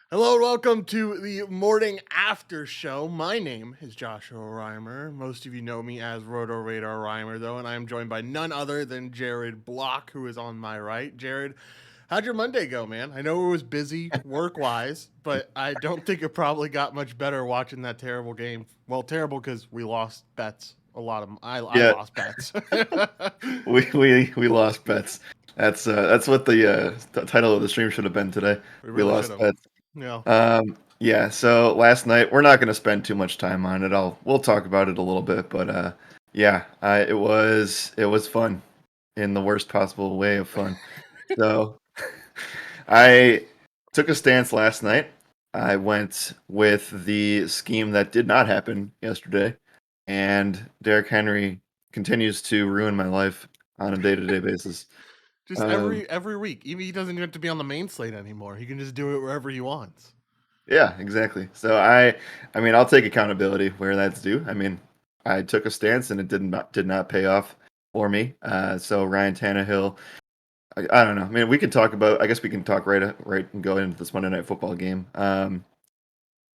Hello and welcome to the morning after show. My name is Joshua Reimer. Most of you know me as Roto Radar Reimer, though, and I am joined by none other than Jared Block, who is on my right. Jared, how'd your Monday go, man? I know it was busy work wise, but I don't think it probably got much better watching that terrible game. Well, terrible because we lost bets. A lot of them. I Yeah, lost bets. we lost bets. That's what the title of the stream should have been today. We We really should lost have. bets. Yeah. Yeah. So last night we're not going to spend too much time on it. We'll talk about it a little bit, but yeah, it was fun in the worst possible way of fun. So I took a stance last night. I went with the scheme that did not happen yesterday, and Derrick Henry continues to ruin my life on a day-to-day basis. Just Um, every week. Even he doesn't even have to be on the main slate anymore. He can just do it wherever he wants. yeah, exactly. So I mean, I'll take accountability where that's due. I mean, I took a stance and it did not pay off for me. So Ryan Tannehill, I don't know. I mean, we could talk about. I guess we can talk right and go into this Monday Night Football game.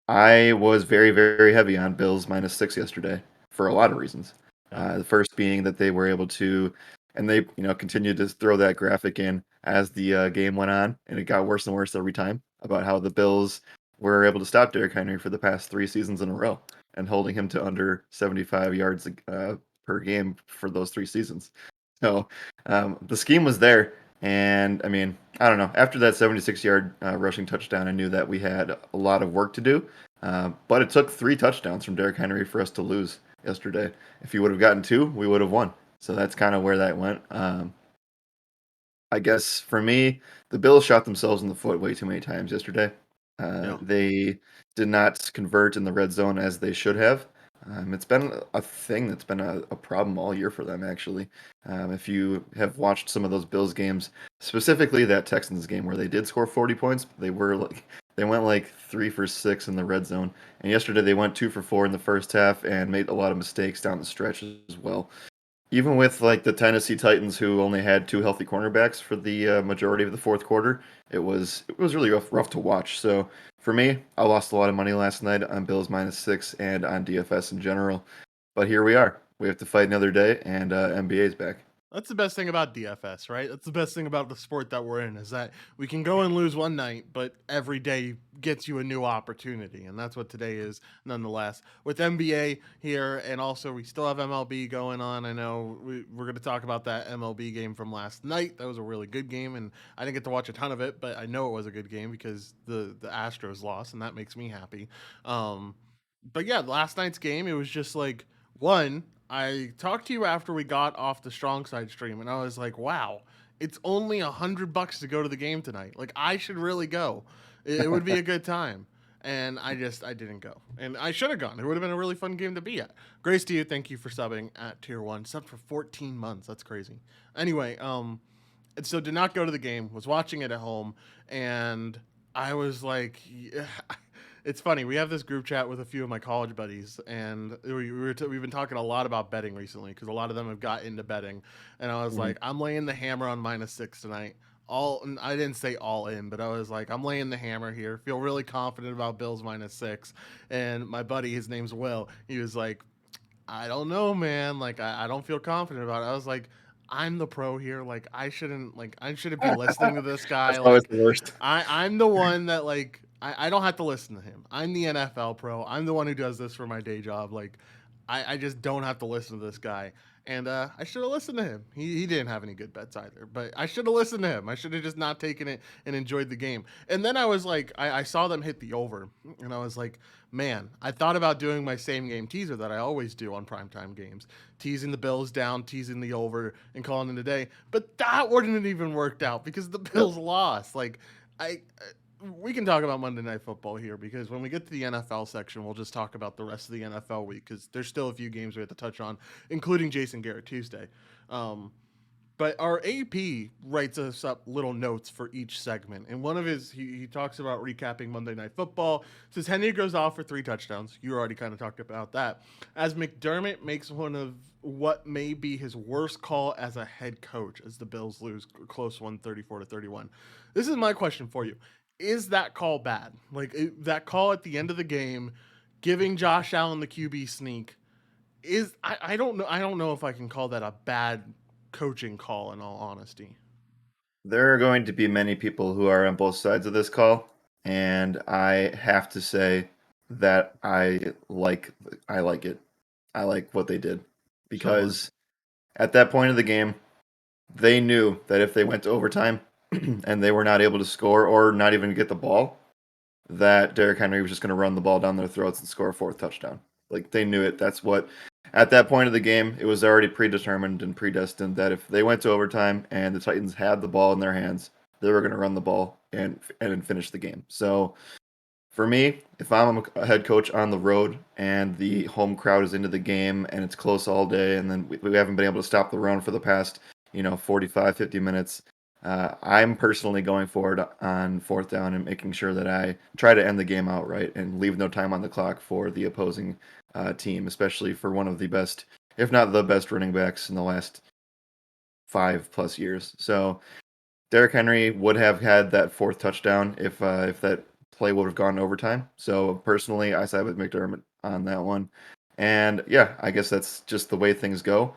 I was very, very heavy on Bills -6 yesterday for a lot of reasons. Yeah. The first being that they were able to, and they continued to throw that graphic in as the game went on, and it got worse and worse every time about how the Bills were able to stop Derrick Henry for the past 3 seasons in a row and holding him to under 75 yards per game for those 3 seasons. So the scheme was there. And I mean, I don't know. After that 76-yard rushing touchdown, I knew that we had a lot of work to do. But it took 3 touchdowns from Derrick Henry for us to lose yesterday. If he would have gotten 2, we would have won. So that's kind of where that went. I guess for me, the Bills shot themselves in the foot way too many times yesterday. Yeah. They did not convert in the red zone as they should have. It's been a thing that's been a problem all year for them, actually. If you have watched some of those Bills games, specifically that Texans game where they did score 40 points, they went like 3 for 6 in the red zone. And yesterday they went 2 for 4 in the first half and made a lot of mistakes down the stretch as well. Even with like the Tennessee Titans, who only had 2 healthy cornerbacks for the majority of the fourth quarter, it was really rough to watch. So for me, I lost a lot of money last night on Bills -6 and on DFS in general. But here we are. We have to fight another day, and NBA's back. That's the best thing about DFS, right? That's the best thing about the sport that we're in is that we can go and lose one night, but every day gets you a new opportunity. And that's what today is, nonetheless. With NBA here, and also we still have MLB going on. I know we're going to talk about that MLB game from last night. That was a really good game, and I didn't get to watch a ton of it, but I know it was a good game because the Astros lost, and that makes me happy. Um, but yeah, last night's game, it was just like, one, I talked to you after we got off the strong side stream, and I was like, "Wow, it's only $100 to go to the game tonight. Like, I should really go. It would be a good time." And I didn't go, and I should have gone. It would have been a really fun game to be at. Grace to you, thank you for subbing at tier 1. Subbed for 14 months. That's crazy. Anyway, and so did not go to the game. Was watching it at home, and I was like, yeah. It's funny. We have this group chat with a few of my college buddies, and we've been talking a lot about betting recently because a lot of them have got into betting. And I was Mhm. like, I'm laying the hammer on -6 tonight. And I didn't say all in, but I was like, I'm laying the hammer here. Feel really confident about Bills -6. And my buddy, his name's Will, he was like, I don't know, man. Like, I don't feel confident about it. I was like, I'm the pro here. Like, I shouldn't be listening to this guy. That's always Like, the worst. I'm the one that like I don't have to listen to him. I'm the NFL pro. I'm the one who does this for my day job. Like, I just don't have to listen to this guy. And I should have listened to him. He didn't have any good bets either, but I should have listened to him. I should have just not taken it and enjoyed the game. And then I was like, I saw them hit the over, and I was like, man, I thought about doing my same game teaser that I always do on primetime games, teasing the Bills down, teasing the over, and calling it a day. But that wouldn't have even worked out because the Yep. Bills lost. Like, I we can talk about Monday Night Football here because when we get to the NFL section, we'll just talk about the rest of the NFL week because there's still a few games we have to touch on, including Jason Garrett Tuesday. Um, but our AP writes us up little notes for each segment. And one of his, he talks about recapping Monday Night Football. Says Henry goes off for 3 touchdowns. You already kind of talked about that. As McDermott makes one of what may be his worst call as a head coach as the Bills lose close one, 34-31. This is my question for you. is that call bad? Like that call at the end of the game, giving Josh Allen the QB sneak is I don't know. I don't know if I can call that a bad coaching call. In all honesty, There are going to be many people who are on both sides of this call, and I have to say that I like it. I like what they did similar. because at that point of the game, they knew that if they went to overtime and they were not able to score or not even get the ball, that Derrick Henry was just going to run the ball down their throats and score a fourth touchdown. Like they knew it. That's what at that point of the game, it was already predetermined and predestined that if they went to overtime and the Titans had the ball in their hands, they were going to run the ball and finish the game. So for me, if I'm a head coach on the road and the home crowd is into the game and it's close all day and then we haven't been able to stop the run for the past, 45, 50 minutes, I'm personally going forward on fourth down and making sure that I try to end the game outright and leave no time on the clock for the opposing team, especially for one of the best, if not the best running backs in the last 5+ years. So Derrick Henry would have had that fourth touchdown if that play would have gone overtime. So personally, I side with McDermott on that one. And yeah, I guess that's just the way things go.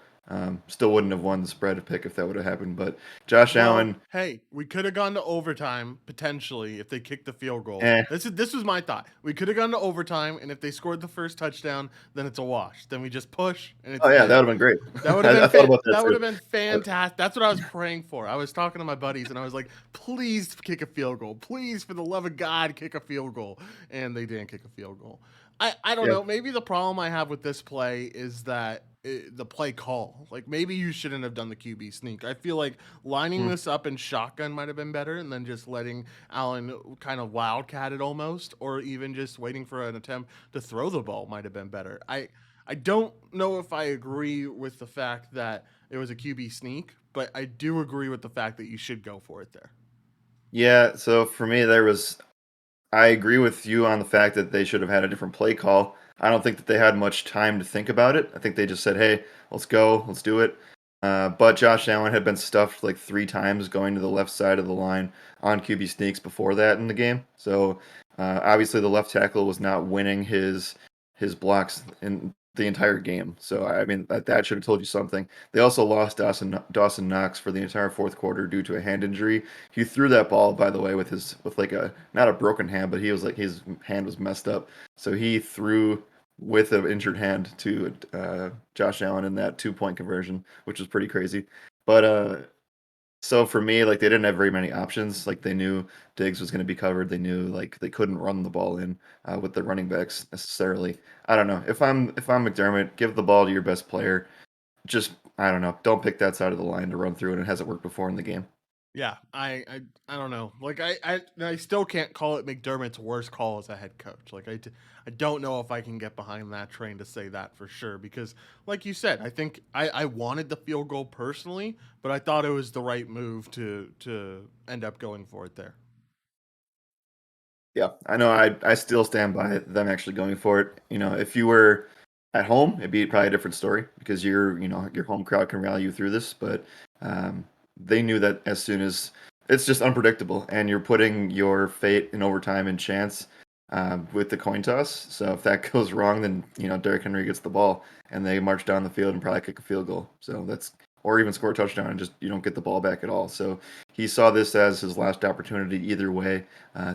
Still wouldn't have won the spread pick if that would have happened. But Josh Well, Allen, hey, we could have gone to overtime potentially if they kicked the field goal. eh. This was my thought. We could have gone to overtime, and if they scored the first touchdown, then it's a wash. Then we just push, and it's Oh yeah, that in. would have been great. That would have I been thought about that that would too. have been But fantastic. That's what I was praying for. I was talking to my buddies, and I was like, "Please kick a field goal. Please, for the love of God, kick a field goal." And they didn't kick a field goal. I don't yeah, know. Maybe the problem I have with this play is that the play call. Like maybe you shouldn't have done the QB sneak. I feel like lining mm, this up in shotgun might have been better, and then just letting Allen kind of wildcat it almost, or even just waiting for an attempt to throw the ball might have been better. I don't know if I agree with the fact that it was a QB sneak, but I do agree with the fact that you should go for it there. yeah. So for me, I agree with you on the fact that they should have had a different play call. I don't think that they had much time to think about it. I think they just said, "Hey, let's go, let's do it." But Josh Allen had been stuffed like 3 times going to the left side of the line on QB sneaks before that in the game. So obviously the left tackle was not winning his blocks in the entire game. So I mean that should have told you something. They also lost Dawson Knox for the entire fourth quarter due to a hand injury. He threw that ball, by the way, with like a not a broken hand, but he was like his hand was messed up. So he threw with an injured hand to Josh Allen in that 2 point conversion, which was pretty crazy. But so for me, like they didn't have very many options. Like they knew Diggs was going to be covered. They knew like they couldn't run the ball in with the running backs necessarily. I don't know. If I'm McDermott, give the ball to your best player. Just I don't know. Don't pick that side of the line to run through, and it hasn't worked before in the game. Yeah, I don't know. Like I still can't call it McDermott's worst call as a head coach. Like I don't know if I can get behind that train to say that for sure because like you said, I think I wanted the field goal personally, but I thought it was the right move to end up going for it there. Yeah, I know. I still stand by them actually going for it. If you were at home, it'd be probably a different story because your home crowd can rally you through this. But um, they knew that as soon as it's just unpredictable, and you're putting your fate in overtime and chance with the coin toss. So if that goes wrong, then Derrick Henry gets the ball, and they march down the field and probably kick a field goal. So that's or even score a touchdown and just you don't get the ball back at all. So he saw this as his last opportunity either way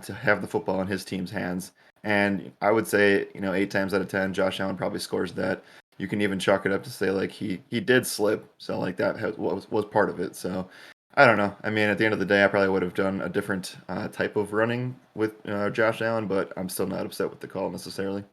to have the football in his team's hands. And I would say, 8 times out of 10, Josh Allen probably scores that. You can even chalk it up to say like he did slip, so like that was part of it. So I don't know. I mean, at the end of the day, I probably would have done a different type of running with Josh Allen, but I'm still not upset with the call necessarily.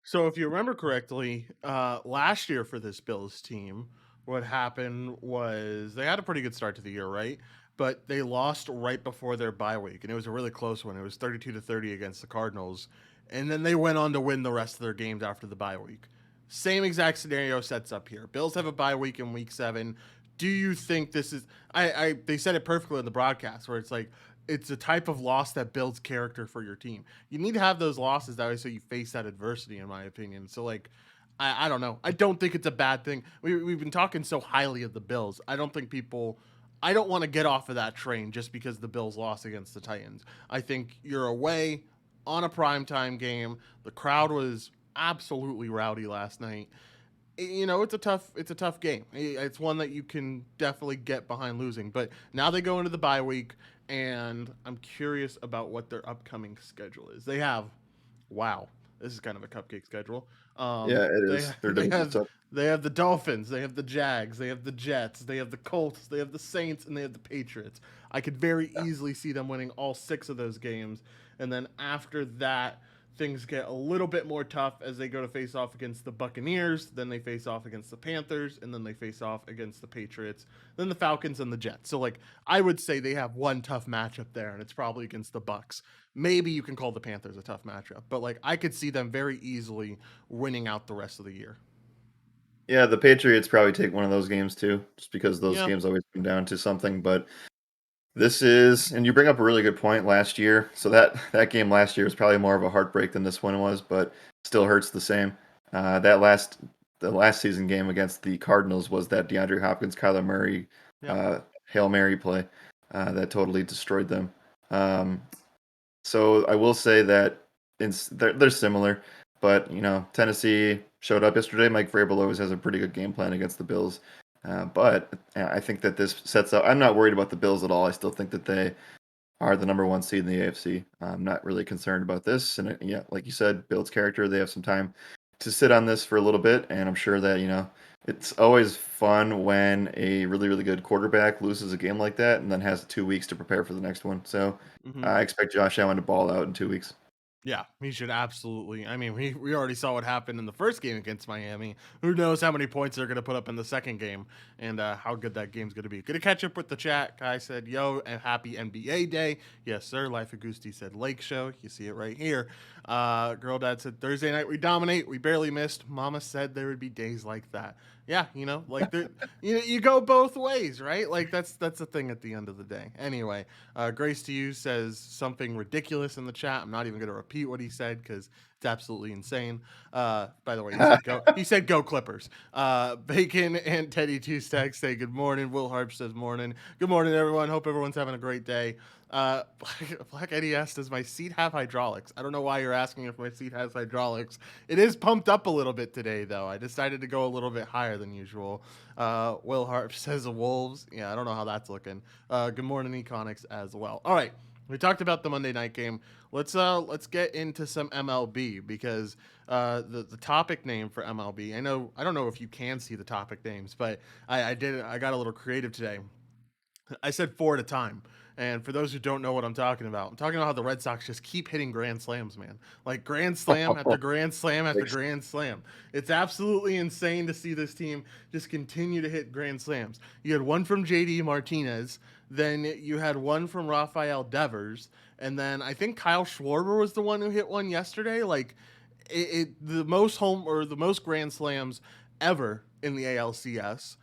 So if you remember correctly, last year for this Bills team, what happened was they had a pretty good start to the year, right? But they lost right before their bye week, and it was a really close one. It was 32-30 against the Cardinals, and then they went on to win the rest of their games after the bye week. Same exact scenario sets up here. Bills have a bye week in week 7. Do you think this is I they said it perfectly in the broadcast where it's like it's a type of loss that builds character for your team. You need to have those losses that way so you face that adversity, in my opinion. So like I don't know. I don't think it's a bad thing. We've been talking so highly of the Bills. I don't think people I don't want to get off of that train just because the Bills lost against the Titans. I think you're away on a primetime game. The crowd was absolutely rowdy last night. It's a tough game. It's one that you can definitely get behind losing. But now they go into the bye week, and I'm curious about what their upcoming schedule is. They have, wow, this is kind of a cupcake schedule. Yeah, it They is. Their they division's have tough. they have the Dolphins, they have the Jags, they have the Jets, they have the Colts, they have the Saints, and they have the Patriots. I could very easily see them winning all 6 of those games, and then after that, things get a little bit more tough as they go to face off against the Buccaneers, then they face off against the Panthers, and then they face off against the Patriots, then the Falcons and the Jets. So like I would say they have one tough matchup there, and it's probably against the Bucks. Maybe you can call the Panthers a tough matchup, but like I could see them very easily winning out the rest of the year. Yeah, the Patriots probably take one of those games too, just because those Yeah. games always come down to something. But this is, and you bring up a really good point last year. So that game last year was probably more of a heartbreak than this one was, but still hurts the same. The last season game against the Cardinals was that DeAndre Hopkins, Kyler Murray, Yep. uh, Hail Mary play that totally destroyed them. Um, so I will say that they're similar, but Tennessee showed up yesterday. Mike Vrabel always has a pretty good game plan against the Bills, but I think that this sets up. I'm not worried about the Bills at all. I still think that they are the number one seed in the AFC. I'm not really concerned about this, and yeah, like you said, Bills character. They have some time to sit on this for a little bit, and I'm sure that it's always fun when a really, really good quarterback loses a game like that and then has 2 weeks to prepare for the next one. So Mm-hmm. I expect Josh Allen to ball out in 2 weeks. Yeah, he should absolutely. I mean, we already saw what happened in the first game against Miami. Who knows how many points they're going to put up in the second game and how good that game's going to be. Going to catch up with the chat. Guy said, yo, and happy NBA day. Yes, sir. Life of Gusti said Lake Show. You see it right here. Girl Dad said, Thursday night we dominate. We barely missed. Mama said there would be days like that. Yeah, like you go both ways, right? Like that's the thing at the end of the day. Anyway, Grace to you says something ridiculous in the chat. I'm not even going to repeat what he said because it's absolutely insane. By the way, he said go. He said go Clippers. Bacon and Teddy Two Stacks say good morning. Will Harp says morning. Good morning, everyone. Hope everyone's having a great day. Black Eddie asked, "Does my seat have hydraulics?" I don't know why you're asking if my seat has hydraulics. It is pumped up a little bit today, though. I decided to go a little bit higher than usual. Will Harp says the Wolves. Yeah, I don't know how that's looking. Good morning, Econics as well. All right, we talked about the Monday night game. Let's get into some MLB because the topic name for MLB. I don't know if you can see the topic names, but I did. I got a little creative today. I said 4 at a time. And for those who don't know what I'm talking about, I'm talking about how the Red Sox just keep hitting grand slams, man. Like grand slam after grand slam after grand slam. It's absolutely insane to see this team just continue to hit grand slams. You had one from JD Martinez, then you had one from Rafael Devers, and then I think Kyle Schwarber was the one who hit one yesterday. Like the most home or the most grand slams ever in the ALCS,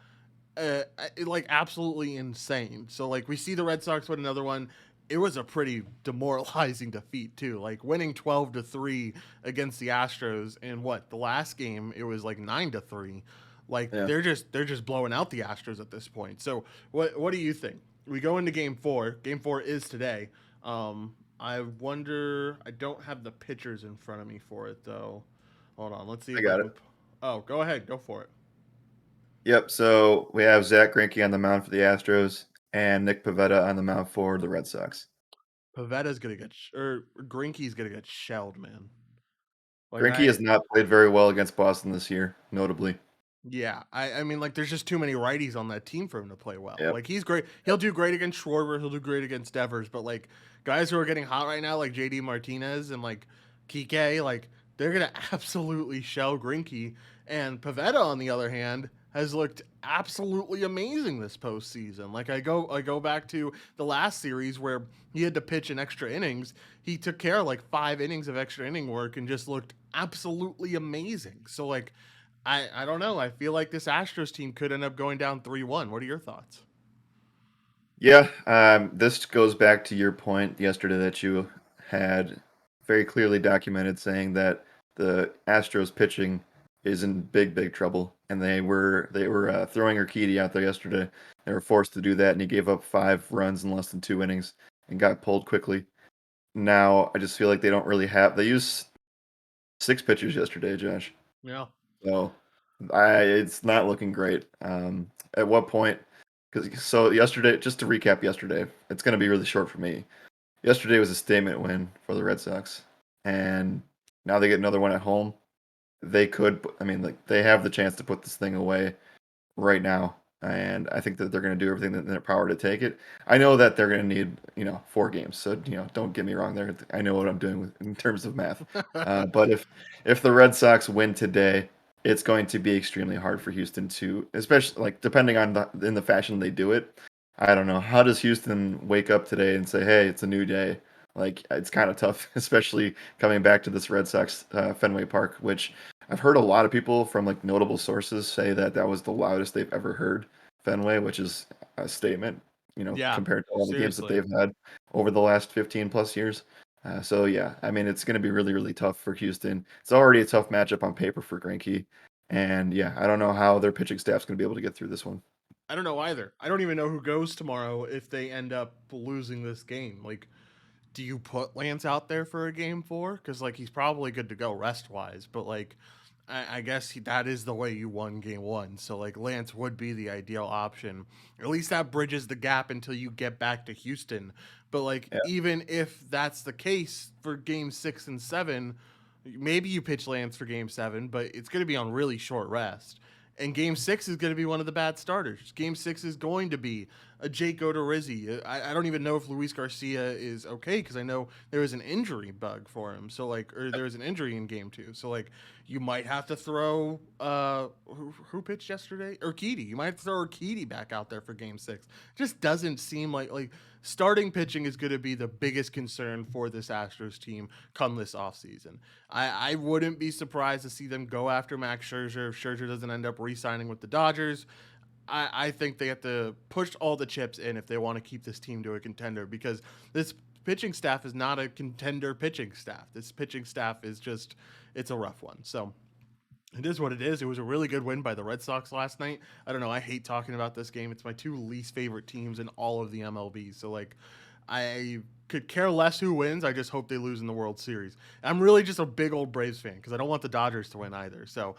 like absolutely insane. So like we see the Red Sox win another one. It was a pretty demoralizing defeat too. Like winning 12-3 against the Astros in what the last game it was like 9-3. Like Yeah, they're just blowing out the Astros at this point. So what do you think? We go into game 4. Game 4 is today. I wonder. I don't have the pictures in front of me for it though. Hold on. Let's see I if I got it. can. Oh, go ahead. Go for it. Yep. So we have Zach Greinke on the mound for the Astros and Nick Pivetta on the mound for the Red Sox. Pavetta's gonna get or Grinky's gonna get shelled, man. Like Greinke has not played very well against Boston this year, notably. yeah, I mean, like, there's just too many righties on that team for him to play well. Yep. Like, he's great. He'll do great against Schwarber. He'll do great against Devers. But like guys who are getting hot right now, like JD Martinez and like Kike, like they're gonna absolutely shell Grinky. And Pavetta, on the other hand, has looked absolutely amazing this postseason. Like I go back to the last series where he had to pitch in extra innings. He took care of like 5 innings of extra inning work and just looked absolutely amazing. So like I don't know. I feel like this Astros team could end up going down 3-1. What are your thoughts? Yeah, this goes back to your point yesterday that you had very clearly documented saying that the Astros pitching is in big trouble, and they were throwing Urquidy out there yesterday. They were forced to do that, and he gave up 5 runs in less than 2 innings and got pulled quickly. Now I just feel like they don't really have. They used 6 pitchers yesterday, Josh. Yeah. So it's not looking great. At what point? Because so yesterday, just to recap yesterday, it's going to be really short for me. Yesterday was a statement win for the Red Sox, and now they get another one at home. They could, I mean, like they have the chance to put this thing away right now, and I think that they're going to do everything in their power to take it. I know that they're going to need, 4 games, so don't get me wrong there. I know what I'm doing in terms of math. But if the Red Sox win today, it's going to be extremely hard for Houston to, especially like depending on in the fashion they do it. I don't know. How does Houston wake up today and say, "Hey, it's a new day"? Like it's kind of tough, especially coming back to this Red Sox Fenway Park, which I've heard a lot of people from like notable sources say that that was the loudest they've ever heard Fenway, which is a statement, Yeah. compared to all the games that Seriously. they've had over the last 15 plus years. So yeah, I mean it's going to be really tough for Houston. It's already a tough matchup on paper for Greinke, and yeah, I don't know how their pitching staff's going to be able to get through this one. I don't know either. I don't even know who goes tomorrow if they end up losing this game. Like, do you put Lance out there for a game 4? Because like he's probably good to go rest wise, but like I guess that is the way you won game 1. So like Lance would be the ideal option. At least that bridges the gap until you get back to Houston. But like Yeah, even if that's the case for game 6 and 7, maybe you pitch Lance for game 7, but it's going to be on really short rest. And game 6 is going to be one of the bad starters. Game 6 is going to be a Jake Odorizzi. I don't even know if Luis Garcia is okay because I know there was an injury bug for him. So like, or there was an injury in game 2. So like, you might have to throw who pitched yesterday? Urquidy. You might have to throw Urquidy back out there for game 6. Just doesn't seem like starting pitching is going to be the biggest concern for this Astros team come this offseason. I wouldn't be surprised to see them go after Max Scherzer if Scherzer doesn't end up re-signing with the Dodgers. I think they have to push all the chips in if they want to keep this team to a contender because this pitching staff is not a contender pitching staff. This pitching staff is just it's a rough one. So it is what it is. It was a really good win by the Red Sox last night. I don't know. I hate talking about this game. It's my 2 least favorite teams in all of the MLB. So like I could care less who wins. I just hope they lose in the World Series. I'm really just a big old Braves fan because I don't want the Dodgers to win either. So,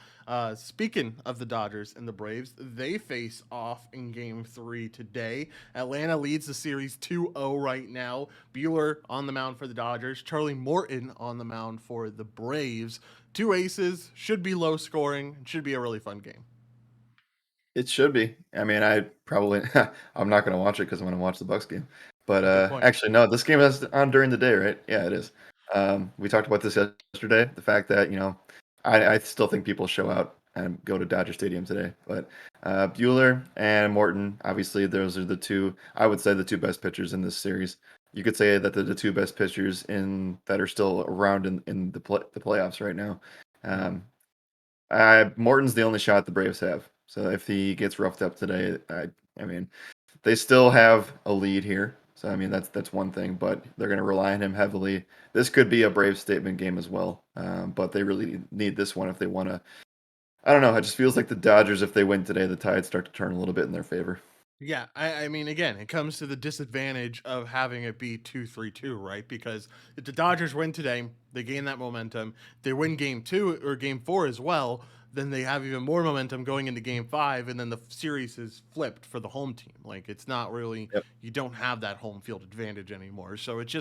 speaking of the Dodgers and the Braves, they face off in Game 3 today. Atlanta leads the series 2-0 right now. Buehler on the mound for the Dodgers. Charlie Morton on the mound for the Braves. 2 aces. Should be low scoring. Should be a really fun game. it should be. I mean, I probably I'm not going to watch it because I'm going to watch the Bucks game. But Good point. actually, no, this game is on during the day, right? Yeah, it is. We talked about this yesterday. The fact that I still think people show out and go to Dodger Stadium today. But Bueller and Morton, obviously, those are the two. I would say the 2 best pitchers in this series. You could say that they're the 2 best pitchers in that are still around in the playoffs right now. Yep. Um, Morton's the only shot the Braves have. So if he gets roughed up today, I mean, they still have a lead here. So I mean, that's one thing, but they're going to rely on him heavily. This could be a Brave statement game as well, but they really need this one if they want to. I don't know. It just feels like the Dodgers, if they win today, the tides start to turn a little bit in their favor. Yeah, I mean, again, it comes to the disadvantage of having it be 2-3-2, right? Because if the Dodgers win today, they gain that momentum. They win game 2 or game 4 as well, then they have even more momentum going into game 5, and then the series is flipped for the home team. Like, it's not really, Yep. you don't have that home field advantage anymore. So it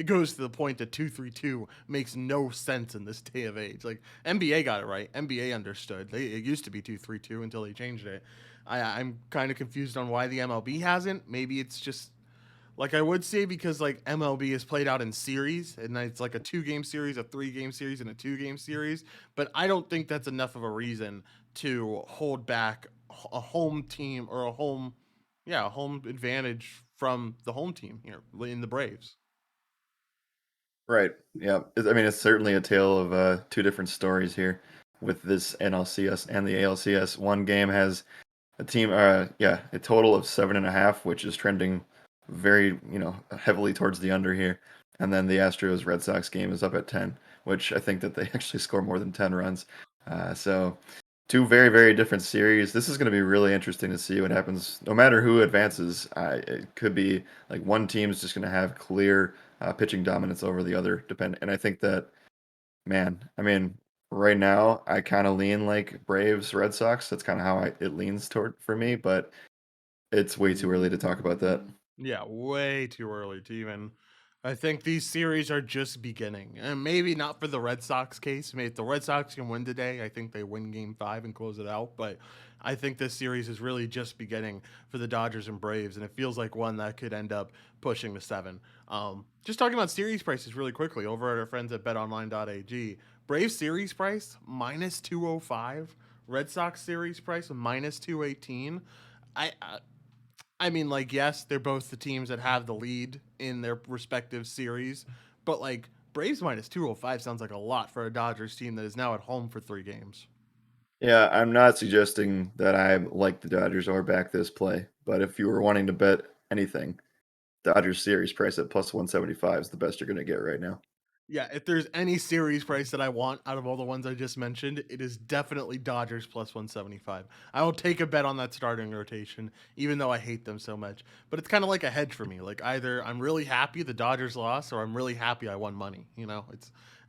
goes to the point that 2-3-2 makes no sense in this day of age. Like, NBA got it right. NBA understood. It used to be 2-3-2 until they changed it. I'm kind of confused on why the MLB hasn't. Maybe it's just like I would say because like MLB is played out in series and it's like a 2 game series, a 3 game series, and a 2 game series. But I don't think that's enough of a reason to hold back a home team or a home advantage from the home team here in the Braves. Right. Yeah. I mean, it's certainly a tale of 2 different stories here with this NLCS and the ALCS. One game has a team, a total of 7.5, which is trending very, heavily towards the under here. And then the Astros Red Sox game is up at 10, which I think that they actually score more than 10 runs. So two very, very different series. This is going to be really interesting to see what happens. No matter who advances, it could be like one team's just going to have clear pitching dominance over the other. And I think that, man, I mean, right now I kind of lean like Braves, Red Sox. That's kind of how it leans toward for me. But it's way too early to talk about that. Yeah, way too early to even. I think these series are just beginning, and maybe not for the Red Sox case. Maybe if the Red Sox can win today, I think they win Game 5 and close it out. But I think this series is really just beginning for the Dodgers and Braves, and it feels like one that could end up pushing the 7. Just talking about series prices really quickly over at our friends at BetOnline.ag. Braves series price minus 205. Red Sox series price minus 218. I mean, like, yes, they're both the teams that have the lead in their respective series, but like Braves minus 205 sounds like a lot for a Dodgers team that is now at home for 3 games. Yeah, I'm not suggesting that I like the Dodgers or back this play, but if you were wanting to bet anything, Dodgers series price at plus 175 is the best you're going to get right now. Yeah, if there's any series price that I want out of all the ones I just mentioned, it is definitely Dodgers plus 175. I will take a bet on that starting rotation, even though I hate them so much. But it's kind of like a hedge for me. Like either I'm really happy the Dodgers lost, or I'm really happy I won money.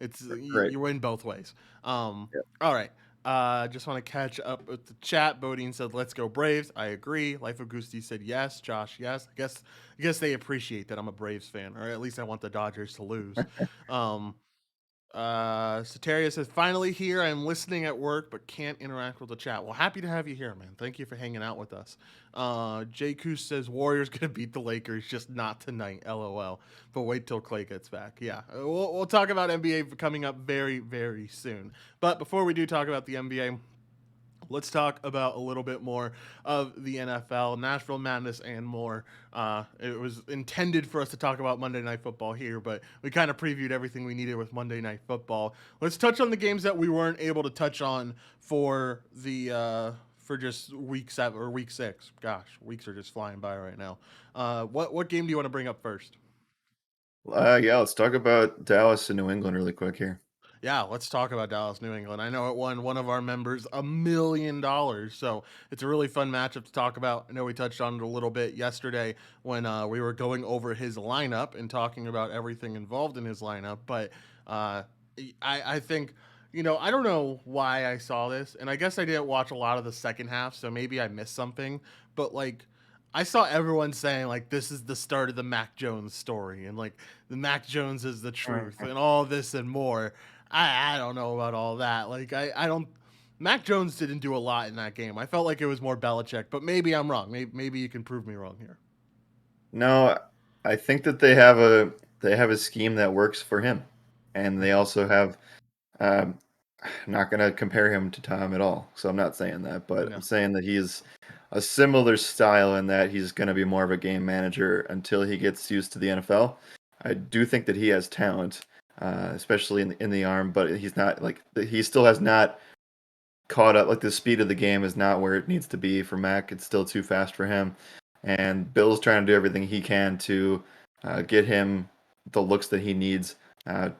It's Great. you win both ways. All right. Just want to catch up with the chat. Bodine said, "Let's go Braves." I agree. Life of Gusti said yes. Josh, yes. I guess they appreciate that I'm a Braves fan, or at least I want the Dodgers to lose. Um, Soteria says, "Finally here. I'm listening at work, but can't interact with the chat." Well, happy to have you here, man. Thank you for hanging out with us. Jay Coos says, "Warriors gonna beat the Lakers, just not tonight." LOL. But wait till Clay gets back. Yeah, we'll talk about NBA coming up very, very soon. But before we do talk about the NBA, let's talk about a little bit more of the NFL, Nashville Madness, and more. It was intended for us to talk about Monday Night Football here, but we kind of previewed everything we needed with Monday Night Football. Let's touch on the games that we weren't able to touch on for just week 7 or week 6. Gosh, weeks are just flying by right now. What game do you want to bring up first? Yeah, let's talk about Dallas and New England really quick here. Yeah, let's talk about Dallas, New England. I know it won one of our members $1 million, so it's a really fun matchup to talk about. I know we touched on it a little bit yesterday when we were going over his lineup and talking about everything involved in his lineup. But uh, I think I don't know why I saw this, and I guess I didn't watch a lot of the second half, so maybe I missed something. But like, I saw everyone saying like this is the start of the Mac Jones story, and like the Mac Jones is the truth, Mhm. and all this and more. I don't know about all that. Like I don't. Mac Jones didn't do a lot in that game. I felt like it was more Belichick, but maybe I'm wrong. Maybe you can prove me wrong here. No, I think that they have a scheme that works for him, and they Mhm. also have. Um, not gonna compare him to Tom at all, so I'm not saying that, but I'm No. saying that he's a similar style in that he's gonna be more of a game manager until he gets used to the NFL. I do think that he has talent, especially in the arm, but he's not like he still has not caught up. Like the speed of the game is not where it needs to be for Mac. It's still too fast for him, and Bill's trying to do everything he can to get him the looks that he needs.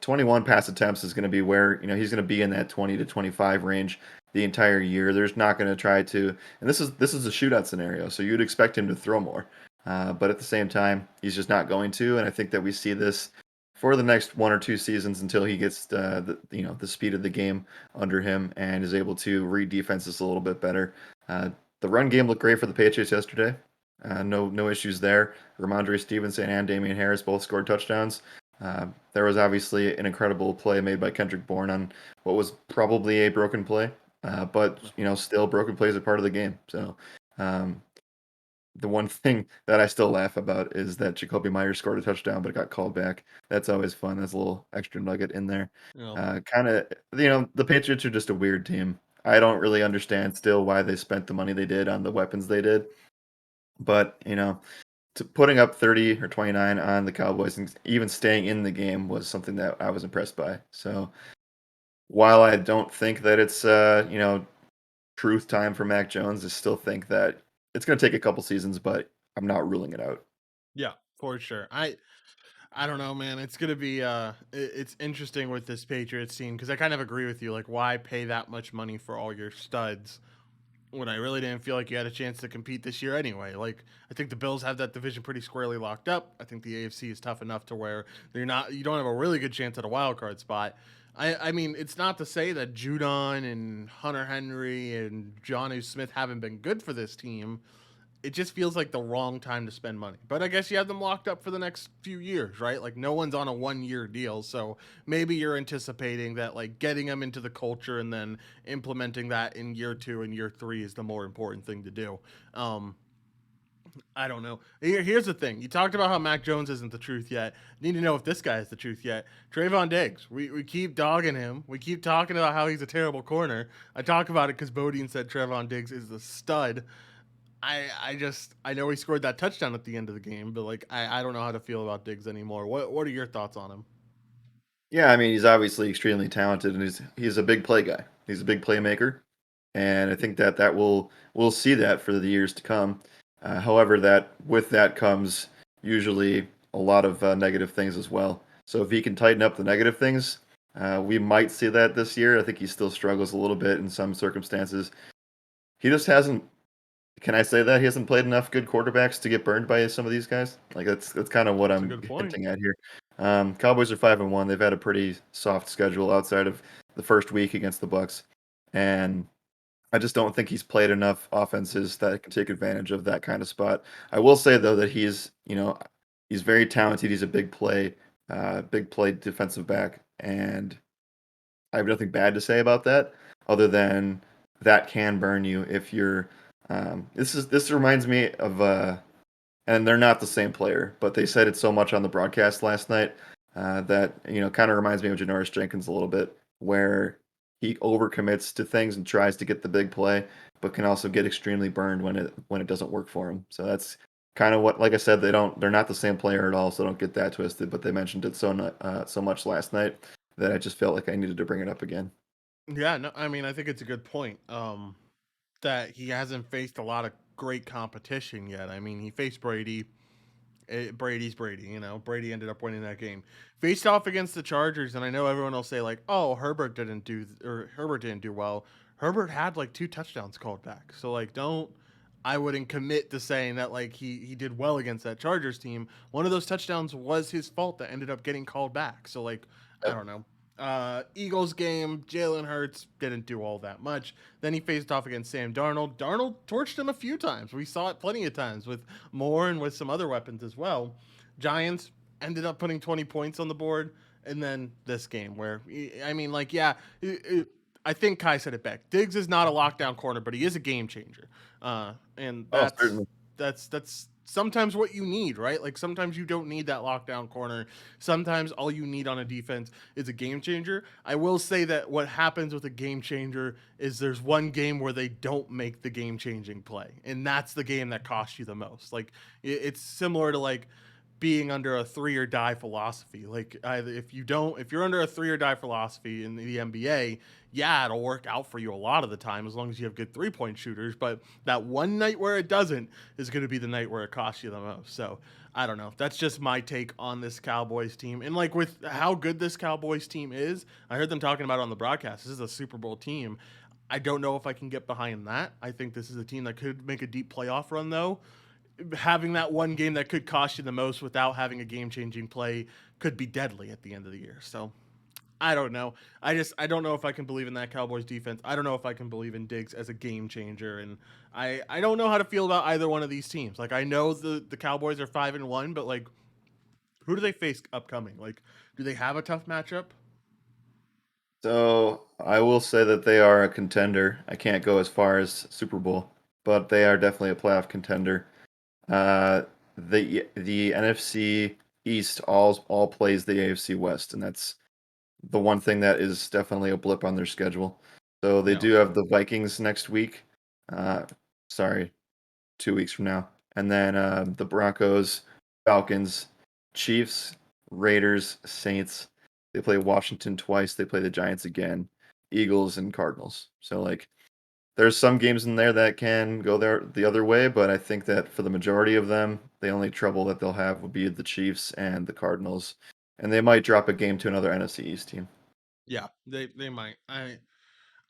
21 pass attempts is going to be where he's going to be in that 20 to 25 range the entire year. There's not going to try to, and this is a shootout scenario, so you'd expect him to throw more, but at the same time, he's just not going to. And I think that we see this for the next 1 or 2 seasons until he gets the speed of the game under him and is able to read defenses a little bit better. The run game looked great for the Patriots yesterday. No issues there. Ramondre Stevenson and Damian Harris both scored touchdowns. There was obviously an incredible play made by Kendrick Bourne on what was probably a broken play, but still broken plays are part of the game. So um, the one thing that I still laugh about is that Jacoby Myers scored a touchdown, but it got called back. That's always fun. That's a little extra nugget in there. Yeah. Kind of, the Patriots are just a weird team. I don't really understand still why they spent the money they did on the weapons they did, but putting up 30 or 29 on the Cowboys and even staying in the game was something that I was impressed by. So while I don't think that it's truth time for Mac Jones, I still think that it's going to take a couple seasons, but I'm not ruling it out. Yeah, for sure. I don't know, man. It's gonna be it's interesting with this Patriots team because I kind of agree with you. Like, why pay that much money for all your studs when I really didn't feel like you had a chance to compete this year anyway? Like, I think the Bills have that division pretty squarely locked up. I think the AFC is tough enough to where you don't have a really good chance at a wild card spot. I mean, it's not to say that Judon and Hunter Henry and Johnny Smith haven't been good for this team. It just feels like the wrong time to spend money. But I guess you have them locked up for the next few years, right? Like no one's on a 1 year deal. So maybe you're anticipating that like getting them into the culture and then implementing that in year 2 and year 3 is the more important thing to do. Um, I don't know. Here's the thing. You talked about how Mac Jones isn't the truth yet. You need to know if this guy is the truth yet. Trayvon Diggs. We keep dogging him. We keep talking about how he's a terrible corner. I talk about it because Bodine said Trayvon Diggs is the stud. I know he scored that touchdown at the end of the game, but like I don't know how to feel about Diggs anymore. What are your thoughts on him? Yeah, I mean, he's obviously extremely talented, and he's a big play guy. He's a big playmaker, and I think that we'll see that for the years to come. However, that with that comes usually a lot of negative things as well. So if he can tighten up the negative things, we might see that this year. I think he still struggles a little bit in some circumstances. He just hasn't. Can I say that he hasn't played enough good quarterbacks to get burned by some of these guys? Like that's kind of what That's a I'm good point. hinting at here. Cowboys are 5-1. They've had a pretty soft schedule outside of the first week against the Bucks, and I just don't think he's played enough offenses that can take advantage of that kind of spot. I will say though that he's very talented. He's a big play defensive back, and I have nothing bad to say about that, other than that can burn you if you're. This reminds me of and they're not the same player, but they said it so much on the broadcast last night that kind of reminds me of Janoris Jenkins a little bit, where he overcommits to things and tries to get the big play, but can also get extremely burned when it doesn't work for him. So that's kind of what, like I said, they're not the same player at all, so don't get that twisted. But they mentioned it so much last night that I just felt like I needed to bring it up again. Yeah, no, I mean I think it's a good point. That he hasn't faced a lot of great competition yet. I mean, he faced Brady. Brady's Brady, you know. Brady ended up winning that game. Faced off against the Chargers, and I know everyone will say like, "Oh, Herbert didn't do well." Herbert had like 2 touchdowns called back. So like, don't I wouldn't commit to saying that like he did well against that Chargers team. One of those touchdowns was his fault that ended up getting called back. So like, I Yep. don't know. Eagles game, Jalen Hurts didn't do all that much. Then he faced off against Sam Darnold. Darnold torched him a few times. We saw it plenty of times with Moore and with some other weapons as well. Giants ended up putting 20 points on the board. And then this game where, I mean, like, yeah, I think Kai said it back. Diggs is not a lockdown corner, but he is a game changer. And Oh, that's certainly. that's sometimes what you need, right? Like sometimes you don't need that lockdown corner. Sometimes all you need on a defense is a game changer. I will say that what happens with a game changer is there's one game where they don't make the game changing play, and that's the game that costs you the most. Like it's similar to like being under a 3 or die philosophy. Like if you're under a 3 or die philosophy in the NBA, yeah, it'll work out for you a lot of the time as long as you have good 3 point shooters. But that one night where it doesn't is going to be the night where it costs you the most. So I don't know. That's just my take on this Cowboys team. And like with how good this Cowboys team is, I heard them talking about it on the broadcast. This is a Super Bowl team. I don't know if I can get behind that. I think this is a team that could make a deep playoff run, though. Having that one game that could cost you the most without having a game changing play could be deadly at the end of the year. So I don't know. I don't know if I can believe in that Cowboys defense. I don't know if I can believe in Diggs as a game changer, and I don't know how to feel about either one of these teams. Like I know the Cowboys are 5-1, but like who do they face upcoming? Like do they have a tough matchup? So I will say that they are a contender. I can't go as far as Super Bowl, but they are definitely a playoff contender. Uh, the NFC East all plays the AFC West, and that's the one thing that is definitely a blip on their schedule. So they No, do have yeah. the Vikings next week. Uh, sorry, 2 weeks from now, and then the Broncos, Falcons, Chiefs, Raiders, Saints. They play Washington twice. They play the Giants again, Eagles and Cardinals. So like there's some games in there that can go the other way, but I think that for the majority of them, the only trouble that they'll have would be the Chiefs and the Cardinals, and they might drop a game to another NFC East team. Yeah, they might. I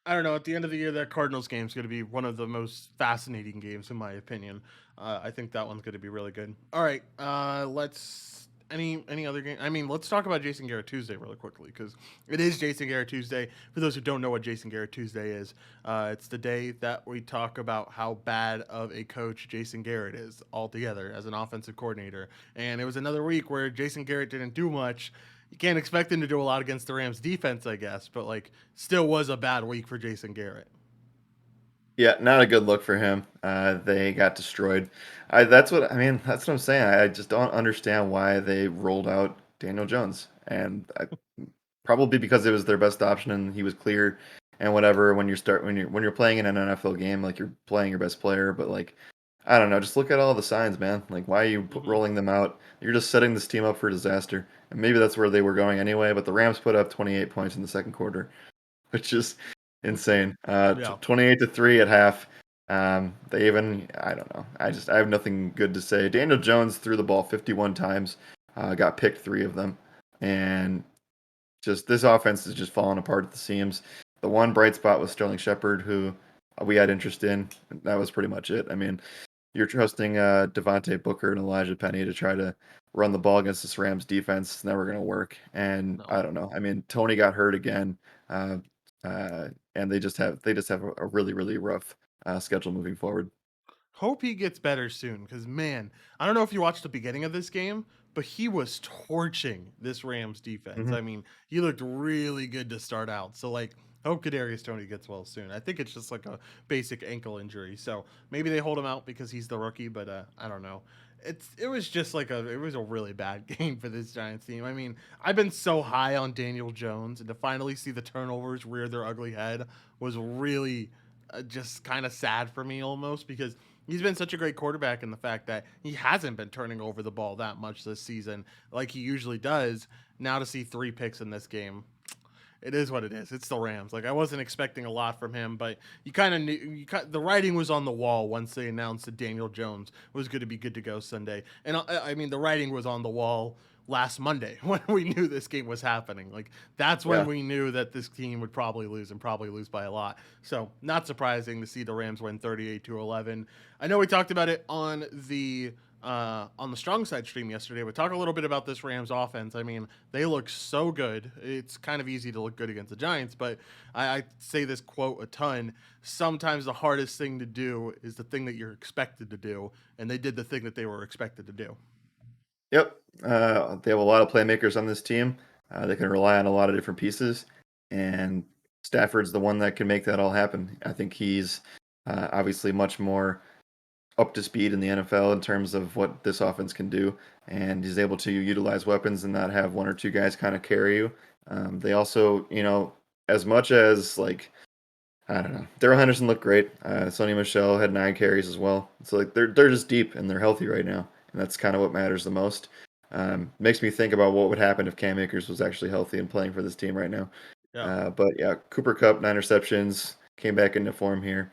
don't know. At the end of the year, that Cardinals game is going to be one of the most fascinating games, in my opinion. I think that one's going to be really good. All right, let's any other game. I mean, let's talk about Jason Garrett Tuesday really quickly because it is Jason Garrett Tuesday. For those who don't know what Jason Garrett Tuesday is, it's the day that we talk about how bad of a coach Jason Garrett is altogether as an offensive coordinator. And it was another week where Jason Garrett didn't do much. You can't expect him to do a lot against the Rams defense, I guess, but like still was a bad week for Jason Garrett. Yeah, not a good look for him. They got destroyed. That's what I'm saying. I just don't understand why they rolled out Daniel Jones, and probably because it was their best option and he was clear and whatever. When you're playing in an NFL game, like you're playing your best player, but like I don't know, just look at all the signs, man. Like why are you Hmm. rolling them out? You're just setting this team up for disaster. And maybe that's where they were going anyway. But the Rams put up 28 points in the second quarter, which is insane. Yeah. 28-3 at half. They even, I don't know. I have nothing good to say. Daniel Jones threw the ball 51 times, got picked three of them, and just this offense is just falling apart at the seams. The one bright spot was Sterling Shepard, who we had interest in. That was pretty much it. I mean, you're trusting Devontae Booker and Elijah Penny to try to run the ball against this Rams defense. It's never going to work. And No. I don't know. I mean, Tony got hurt again, uh, and they just have a really really rough schedule moving forward. Hope he gets better soon because, man, I don't know if you watched the beginning of this game, but he was torching this Rams defense. Hmm. I mean, he looked really good to start out. So, like, hope Kadarius Tony gets well soon. I think it's just like a basic ankle injury. So maybe they hold him out because he's the rookie, but I don't know. It was just like it was a really bad game for this Giants team. I mean, I've been so high on Daniel Jones, and to finally see the turnovers rear their ugly head was really just kind of sad for me almost because he's been such a great quarterback in the fact that he hasn't been turning over the ball that much this season like he usually does. Now to see 3 picks in this game, it is what it is. It's the Rams. Like I wasn't expecting a lot from him, but you kind of knew the writing was on the wall once they announced that Daniel Jones was going to be good to go Sunday. And I mean, the writing was on the wall last Monday when we knew this game was happening. Like that's when Yeah. we knew that this team would probably lose and probably lose by a lot. So not surprising to see the Rams win 38-11. I know we talked about it on the strong side stream yesterday. We talk a little bit about this Rams offense. I mean, they look so good. It's kind of easy to look good against the Giants, but I say this quote a ton. Sometimes the hardest thing to do is the thing that you're expected to do, and they did the thing that they were expected to do. Yep. They have a lot of playmakers on this team. They can rely on a lot of different pieces, and Stafford's the one that can make that all happen. I think he's obviously much more up to speed in the NFL in terms of what this offense can do, and he's able to utilize weapons and not have one or two guys kind of carry you. They also, as much as like I don't know, Daryl Henderson looked great. Sonny Michelle had 9 carries as well. So like they're just deep and they're healthy right now, and that's kind of what matters the most. Makes me think about what would happen if Cam Akers was actually healthy and playing for this team right now. Yeah. But yeah, Cooper Cup 9 receptions, came back into form here.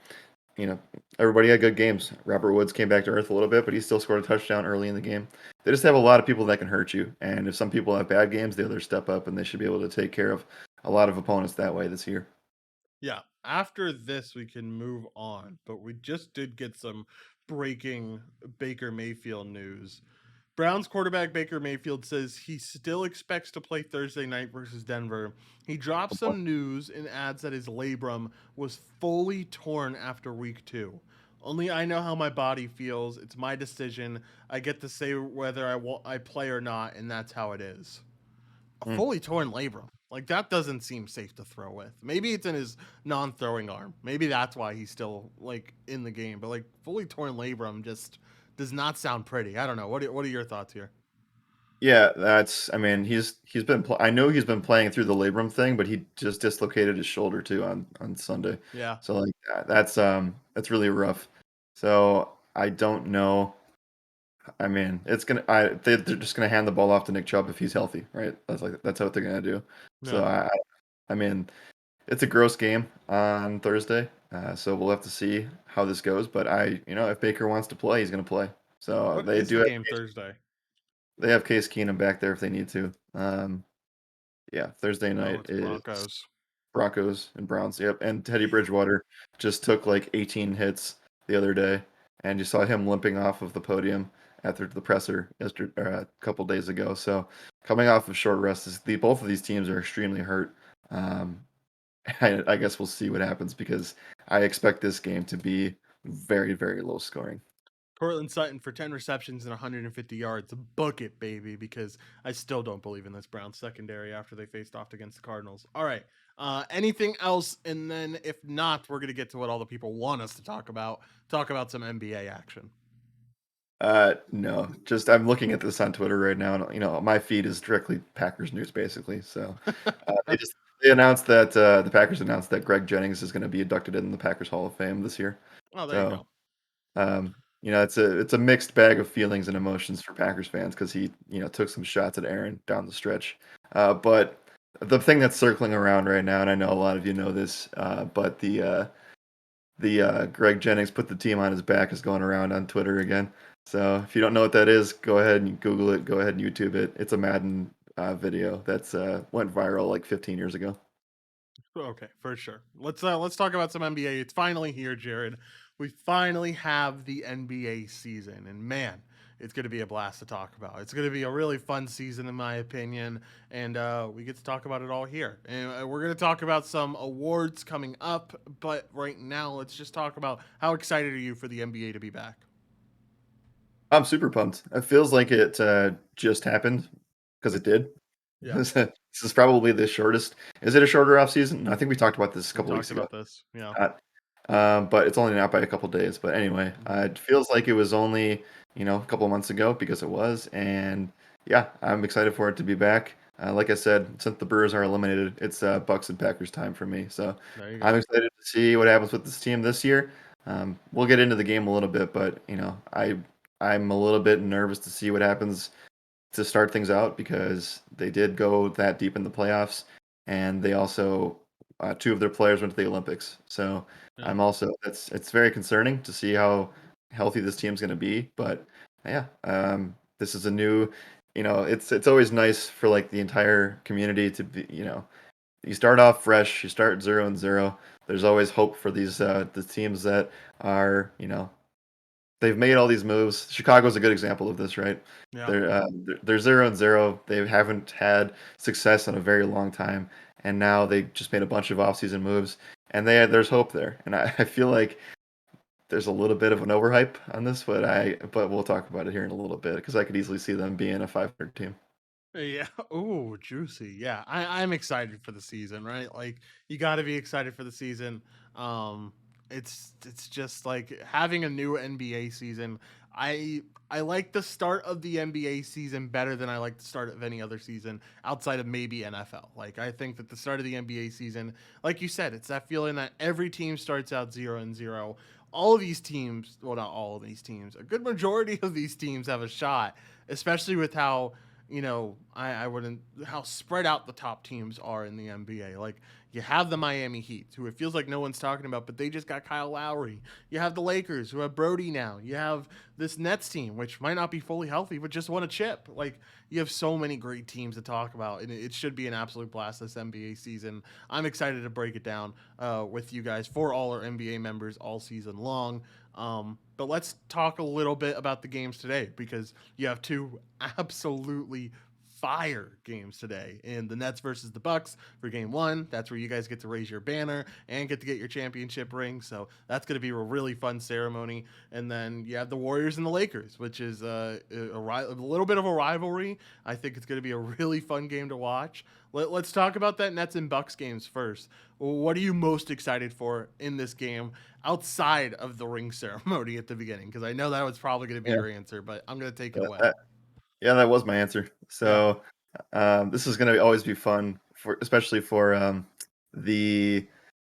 You know, everybody had good games. Robert Woods came back to earth a little bit, but he still scored a touchdown early in the game. They just have a lot of people that can hurt you, and if some people have bad games, the others step up, and they should be able to take care of a lot of opponents that way this year. Yeah. After this, we can move on, but we just did get some breaking Baker Mayfield news. Browns quarterback Baker Mayfield says he still expects to play Thursday night versus Denver. He drops some news and adds that his labrum was fully torn after week 2. Only I know how my body feels. It's my decision. I get to say whether I play or not, and that's how it is. A Mm. fully torn labrum. Like that doesn't seem safe to throw with. Maybe it's in his non-throwing arm. Maybe that's why he's still like in the game. But like fully torn labrum just does not sound pretty. I don't know. What are your thoughts here? Yeah, I mean, I know he's been playing through the labrum thing, but he just dislocated his shoulder too on Sunday. Yeah. So like that's really rough. So I don't know. I mean, they're just gonna hand the ball off to Nick Chubb if he's healthy, right? That's what they're gonna do. So Yeah. I mean, it's a gross game on Thursday, so we'll have to see how this goes. But if Baker wants to play, he's going to play. So What they is do the have game Thursday? they have Case Keenum back there if they need to. Yeah, Thursday Oh, night it's is Broncos. Broncos and Browns. Yep, and Teddy Bridgewater just took like 18 hits the other day, and you saw him limping off of the podium after the presser yesterday, a couple days ago. So coming off of short rest, both of these teams are extremely hurt. Um, I guess we'll see what happens because I expect this game to be very, very low scoring. Cortland Sutton for 10 receptions and 150 yards. Book it, baby, because I still don't believe in this Browns secondary after they faced off against the Cardinals. All right. Anything else? And then if not, we're going to get to what all the people want us to talk about. Talk about some NBA action. No, just I'm looking at this on Twitter right now, and my feed is directly Packers news basically. So they just they announced that the Packers announced that Greg Jennings is going to be inducted in the Packers Hall of Fame this year. Oh, there you So go. it's a mixed bag of feelings and emotions for Packers fans because he took some shots at Aaron down the stretch. But the thing that's circling around right now, and I know a lot of you know this, but the Greg Jennings put the team on his back is going around on Twitter again. So if you don't know what that is, go ahead and Google it. Go ahead and YouTube it. It's a Madden video that's went viral like 15 years ago. Okay, for sure. Let's talk about some NBA. It's finally here, Jared. We finally have the NBA season, and man, it's going to be a blast to talk about. It's going to be a really fun season, in my opinion, and we get to talk about it all here. And we're going to talk about some awards coming up, but right now, let's just talk about how excited are you for the NBA to be back? I'm super pumped. It feels like it just happened because it did. Yeah, This is probably the shortest. Is it a shorter off season? I think we talked about this a we couple talked weeks ago. about this. Yeah. Uh, but it's only out by a couple days. But anyway, Mhm. it feels like it was only a couple months ago because it was, and yeah, I'm excited for it to be back. Like I said, since the Brewers are eliminated, it's Bucks and Packers time for me. So There you I'm go. excited to see what happens with this team this year. We'll get into the game a little bit, but I'm a little bit nervous to see what happens to start things out because they did go that deep in the playoffs, and they also two of their players went to the Olympics. So Yeah. I'm also it's very concerning to see how healthy this team's going to be. But yeah, this is a new, it's always nice for like the entire community to be, you start off fresh, you start 0-0. There's always hope for the teams that are, they've made all these moves. Chicago's a good example of this, right? Yeah. They're 0-0. They haven't had success in a very long time, and now they just made a bunch of offseason moves, and there's hope there. And I feel like there's a little bit of an overhype on this, but we'll talk about it here in a little bit because I could easily see them being a 500 team. Yeah. Ooh, juicy. Yeah. I'm excited for the season, right? Like you gotta be excited for the season. Um it's just like having a new NBA season. I like the start of the NBA season better than I like the start of any other season outside of maybe NFL. Like I think that the start of the NBA season, like you said, it's that feeling that every team starts out 0-0. All of these teams, well not all of these teams, a good majority of these teams have a shot, especially with how I wouldn't how spread out the top teams are in the NBA. Like you have the Miami Heat, who it feels like no one's talking about, but they just got Kyle Lowry. You have the Lakers, who have Brody now. You have this Nets team, which might not be fully healthy, but just won a chip. Like you have so many great teams to talk about, and it should be an absolute blast this NBA season. I'm excited to break it down with you guys for all our NBA members all season long. But let's talk a little bit about the games today because you have two absolutely fire games today in the Nets versus the Bucks for game one. That's where you guys get to raise your banner and get to get your championship ring. So that's going to be a really fun ceremony. And then you have the Warriors and the Lakers, which is a little bit of a rivalry. I think it's going to be a really fun game to watch. Let's talk about that Nets and Bucks games first. What are you most excited for in this game outside of the ring ceremony at the beginning? Because I know that was probably going to be Yeah, your answer, but I'm going to take it that, away. that- yeah, that was my answer. Yeah. So this is going to always be fun especially for the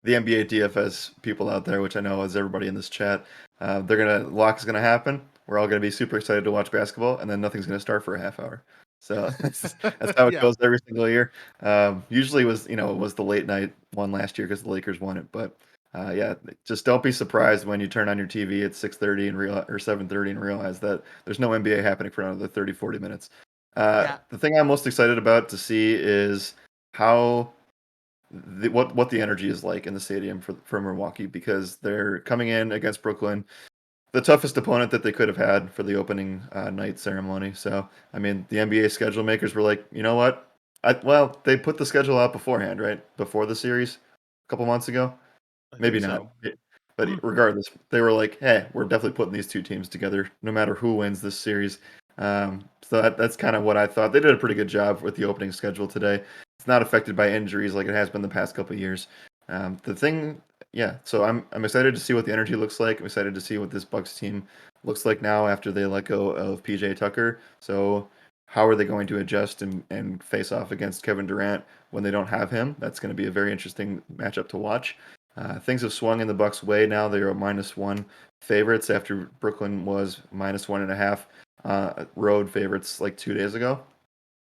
NBA DFS people out there, which I know is everybody in this chat. Lock is gonna happen. We're all gonna be super excited to watch basketball, and then nothing's gonna start for a half hour. So that's how it Yeah. goes every single year. Usually it was the late night one last year because the Lakers won it. But yeah, just don't be surprised when you turn on your TV at 6:30 and real or 7:30 and realize that there's no NBA happening for another 30, 40 minutes. Yeah. The thing I'm most excited about to see is how what the energy is like in the stadium for Milwaukee because they're coming in against Brooklyn, the toughest opponent that they could have had for the opening night ceremony. So, I mean, the NBA schedule makers were like, you know what? Well, they put the schedule out beforehand, right? Before the series a couple months ago. I Maybe think not. so. But regardless, they were like, hey, we're definitely putting these two teams together no matter who wins this series. So that's kind of what I thought. They did a pretty good job with the opening schedule today. It's not affected by injuries like it has been the past couple of years. The thing, yeah, so I'm excited to see what the energy looks like. I'm excited to see what this Bucks team looks like now after they let go of PJ Tucker. So how are they going to adjust and face off against Kevin Durant when they don't have him? That's going to be a very interesting matchup to watch. Things have swung in the Bucks' way now. They are -1 favorites after Brooklyn was -1.5 road favorites like 2 days ago.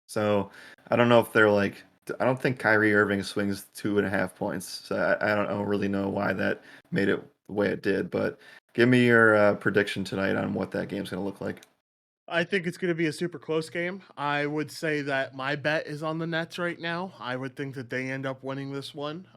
So I don't know if they're like. I don't think Kyrie Irving swings 2.5 points. So I don't really know why that made it the way it did. But give me your prediction tonight on what that game's going to look like. I think it's going to be a super close game. I would say that my bet is on the Nets right now. I would think that they end up winning this one.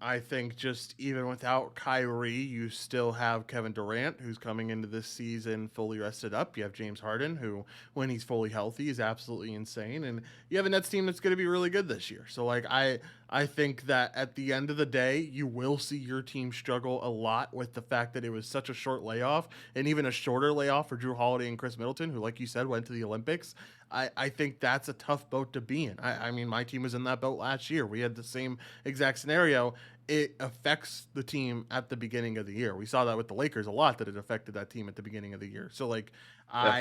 I think just even without Kyrie, you still have Kevin Durant, who's coming into this season fully rested up. You have James Harden, who, when he's fully healthy, is absolutely insane, and you have a Nets team that's going to be really good this year. So, like, I think that at the end of the day, you will see your team struggle a lot with the fact that it was such a short layoff and even a shorter layoff for Drew Holiday and Chris Middleton, who, like you said, went to the Olympics. I think that's a tough boat to be in. I mean, my team was in that boat last year. We had the same exact scenario. It affects the team at the beginning of the year. We saw that with the Lakers a lot, that it affected that team at the beginning of the year. So, like, Yeah.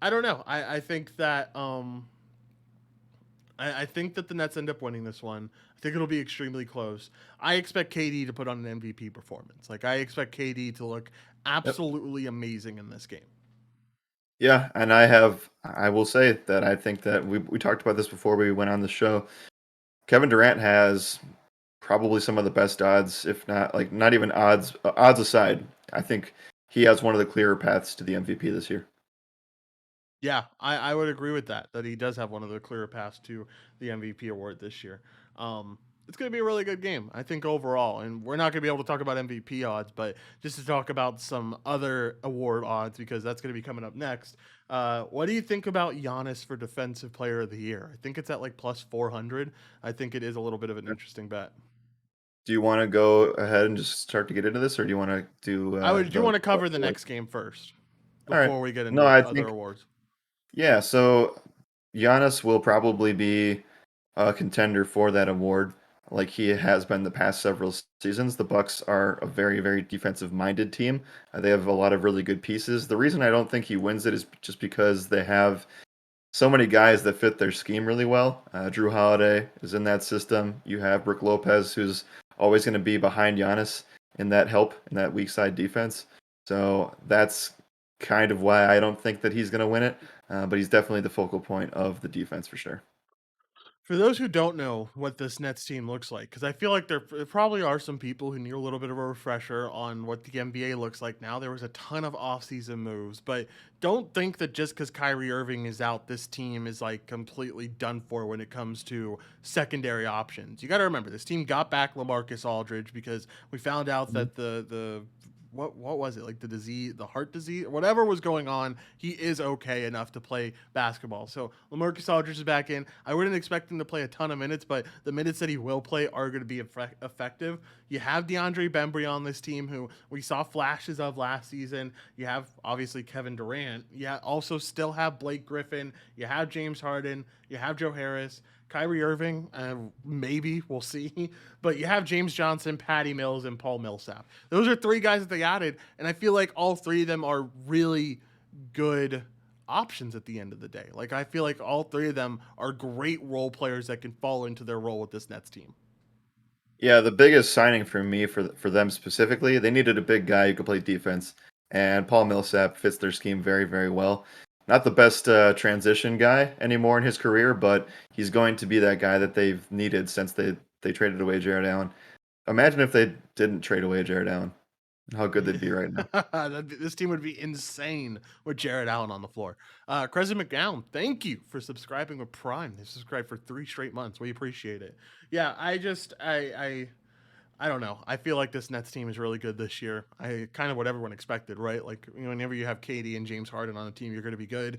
I don't know. I think that I think that the Nets end up winning this one. I think it'll be extremely close. I expect KD to put on an MVP performance. Like, I expect KD to look Yep. absolutely amazing in this game. Yeah, and I will say that I think that we talked about this before we went on the show. Kevin Durant has probably some of the best odds, if not like not even odds. Odds aside, I think he has one of the clearer paths to the MVP this year. Yeah, I would agree with that. That he does have one of the clearer paths to the MVP award this year. It's going to be a really good game, I think, overall. And we're not going to be able to talk about MVP odds, but just to talk about some other award odds because that's going to be coming up next. What do you think about Giannis for Defensive Player of the Year? I think it's at like plus 400. I think it is a little bit of an interesting bet. Do you want to go ahead and just start to get into this, or do you want to do I would do the want to cover the like? next game first All right. before we get No, into I other think awards. yeah. So Giannis will probably be a contender for that award, like he has been the past several seasons. The Bucks are a very, very defensive-minded team. They have a lot of really good pieces. The reason I don't think he wins it is just because they have so many guys that fit their scheme really well. Drew Holiday is in that system. You have Brook Lopez, who's always going to be behind Giannis in that help in that weak side defense. So that's kind of why I don't think that he's going to win it. But he's definitely the focal point of the defense for sure. For those who don't know what this Nets team looks like, because I feel like there probably are some people who need a little bit of a refresher on what the NBA looks like now. There was a ton of offseason moves, but don't think that just because Kyrie Irving is out, this team is like completely done for when it comes to secondary options. You got to remember, this team got back LaMarcus Aldridge because we found out Mhm. that the what was it, like the disease, the heart disease, whatever was going on, he is okay enough to play basketball. So LaMarcus Aldridge is back in. I wouldn't expect him to play a ton of minutes, but the minutes that he will play are going to be effective. You have DeAndre Bembry on this team, who we saw flashes of last season. You have obviously Kevin Durant. You also still have Blake Griffin. You have James Harden. You have Joe Harris. Kyrie Irving, maybe we'll see, but you have James Johnson, Patty Mills, and Paul Millsap. Those are three guys that they added, and I feel like all three of them are really good options at the end of the day. Like, I feel like all three of them are great role players that can fall into their role with this Nets team. Yeah, the biggest signing for me for them specifically, they needed a big guy who could play defense, and Paul Millsap fits their scheme very, very well. not the best transition guy anymore in his career, but he's going to be that guy that they've needed since they traded away Jared Allen. Imagine if they didn't trade away Jared Allen, how good they'd be right now. This team would be insane with Jared Allen on the floor. Crescent McGowan, thank you for subscribing with Prime. They subscribed for 3 straight months. We appreciate it. Yeah, I don't know. I feel like this Nets team is really good this year. I kind of what everyone expected, right? Like whenever you have Katie and James Harden on the team, you're going to be good.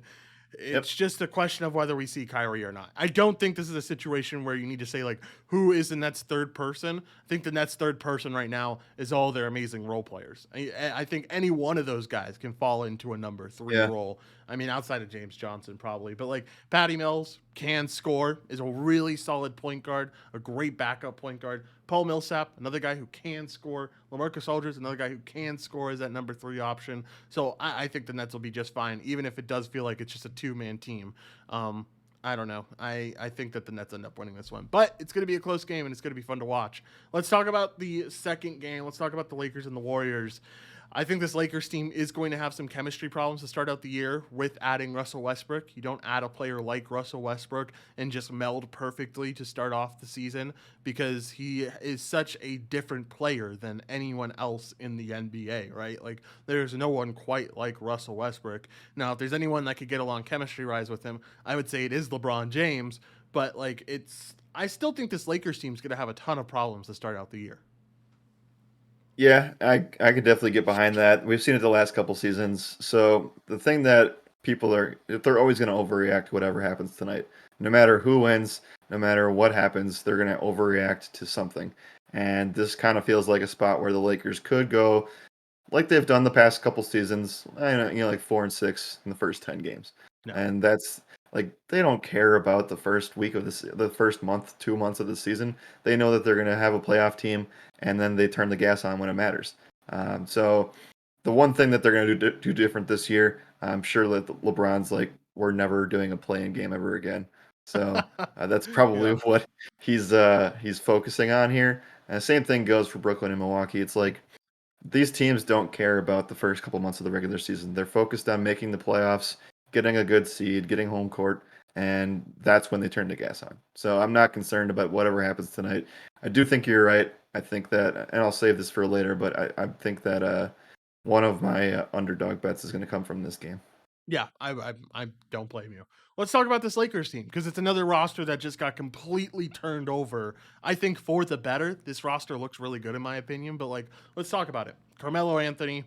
Yep. It's just a question of whether we see Kyrie or not. I don't think this is a situation where you need to say like who is the Nets third person. I think the Nets third person right now is all their amazing role players. I think any one of those guys can fall into a number three Yeah. role. I mean, outside of James Johnson probably, but like Patty Mills can score, is a really solid point guard, a great backup point guard. Paul Millsap, another guy who can score. LaMarcus Aldridge, another guy who can score as that number 3 option. So I think the Nets will be just fine, even if it does feel like it's just a 2-man team. I don't know. I think that the Nets end up winning this one, but it's going to be a close game and it's going to be fun to watch. Let's talk about the second game. Let's talk about the Lakers and the Warriors. I think this Lakers team is going to have some chemistry problems to start out the year with adding Russell Westbrook. You don't add a player like Russell Westbrook and just meld perfectly to start off the season because he is such a different player than anyone else in the NBA, right? Like, there's no one quite like Russell Westbrook. Now, if there's anyone that could get along chemistry-wise with him, I would say it is LeBron James, but, like, I still think this Lakers team is going to have a ton of problems to start out the year. Yeah, I could definitely get behind that. We've seen it the last couple seasons. So the thing that people are they're always going to overreact to whatever happens tonight. No matter who wins, no matter what happens, they're going to overreact to something. And this kind of feels like a spot where the Lakers could go like they've done the past couple seasons, like 4-6 in the first 10 games. No. And that's like they don't care about the first week of the first month, 2 months of the season. They know that they're going to have a playoff team, and then they turn the gas on when it matters. So the one thing that they're going to do different this year, I'm sure that LeBron's like, we're never doing a play-in game ever again. So that's probably Yeah. what he's focusing on here. And the same thing goes for Brooklyn and Milwaukee. It's like these teams don't care about the first couple months of the regular season. They're focused on making the playoffs, getting a good seed, getting home court, and that's when they turn the gas on. So I'm not concerned about whatever happens tonight. I do think you're right. I think that, and I'll save this for later, but I think that one of my underdog bets is going to come from this game. Yeah, I don't blame you. Let's talk about this Lakers team because it's another roster that just got completely turned over. I think for the better. This roster looks really good in my opinion, but like let's talk about it. Carmelo Anthony,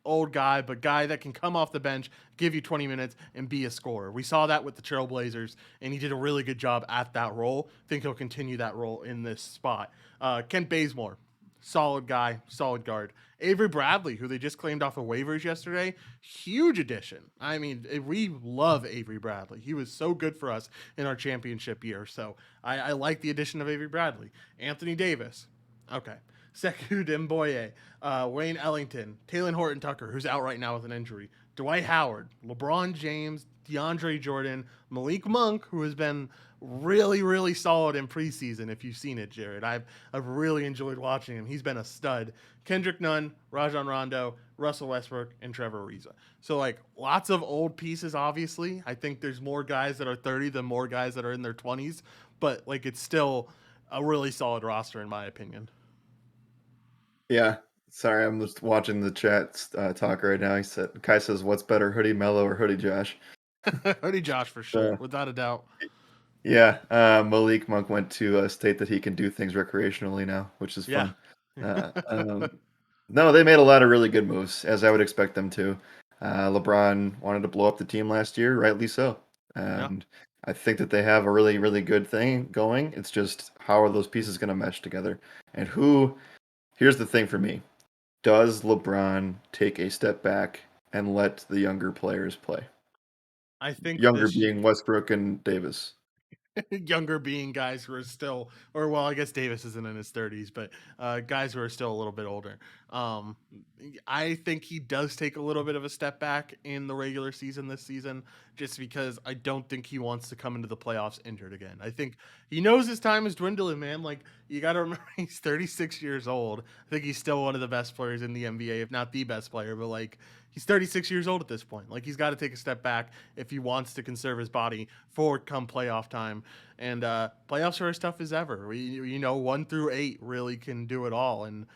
old guy, but guy that can come off the bench, give you 20 minutes and be a scorer. We saw that with the Trailblazers and he did a really good job at that role. I think he'll continue that role in this spot. Kent Bazemore, solid guy, solid guard. Avery Bradley, who they just claimed off of waivers yesterday, huge addition. I mean, we love Avery Bradley. He was so good for us in our championship year. So I like the addition of Avery Bradley. Anthony Davis, okay. Sekou Demboye, Wayne Ellington, Taylor Horton Tucker, who's out right now with an injury, Dwight Howard, LeBron James, DeAndre Jordan, Malik Monk, who has been really, really solid in preseason. If you've seen it, Jared, I've really enjoyed watching him. He's been a stud. Kendrick Nunn, Rajon Rondo, Russell Westbrook, and Trevor Ariza. So like lots of old pieces. Obviously, I think there's more guys that are 30 than more guys that are in their 20s. But like it's still a really solid roster in my opinion. Yeah. Sorry, I'm just watching the chat talk right now. Kai says, "What's better, Hoodie Mello or Hoodie Josh?" Hoodie Josh for sure, Uh, without a doubt. Yeah, Malik Monk went to state that he can do things recreationally now, which is Yeah. fun. No, they made a lot of really good moves, as I would expect them to. LeBron wanted to blow up the team last year, rightly so. Yeah. And I think that they have a really, really good thing going. It's just how are those pieces going to mesh together? And here's the thing for me. Does LeBron take a step back and let the younger players play? I think Younger this being Westbrook and Davis. younger being guys who are still, or well, I guess Davis isn't in his 30s, but guys who are still a little bit older. Um, I think he does take a little bit of a step back in the regular season this season, just because I don't think he wants to come into the playoffs injured again. I think he knows his time is dwindling, man. Like you got to remember, he's 36 years old. I think he's still one of the best players in the NBA, if not the best player. But like He's 36 years old at this point. Like he's got to take a step back if he wants to conserve his body for come playoff time. And playoffs are as tough as ever. You know, 1 through 8 really can do it all, and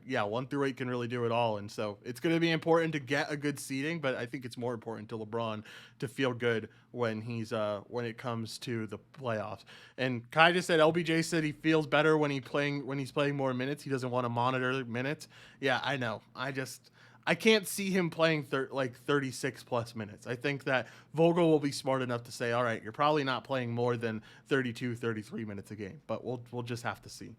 yeah, 1 through 8 can really do it all. And so it's going to be important to get a good seeding, but I think it's more important to LeBron to feel good when it comes to the playoffs. And Kai just said LBJ said he feels better when he's playing more minutes. He doesn't want to monitor minutes. Yeah, I know. I can't see him playing 36 plus minutes. I think that Vogel will be smart enough to say, all right, you're probably not playing more than 32, 33 minutes a game, but we'll just have to see.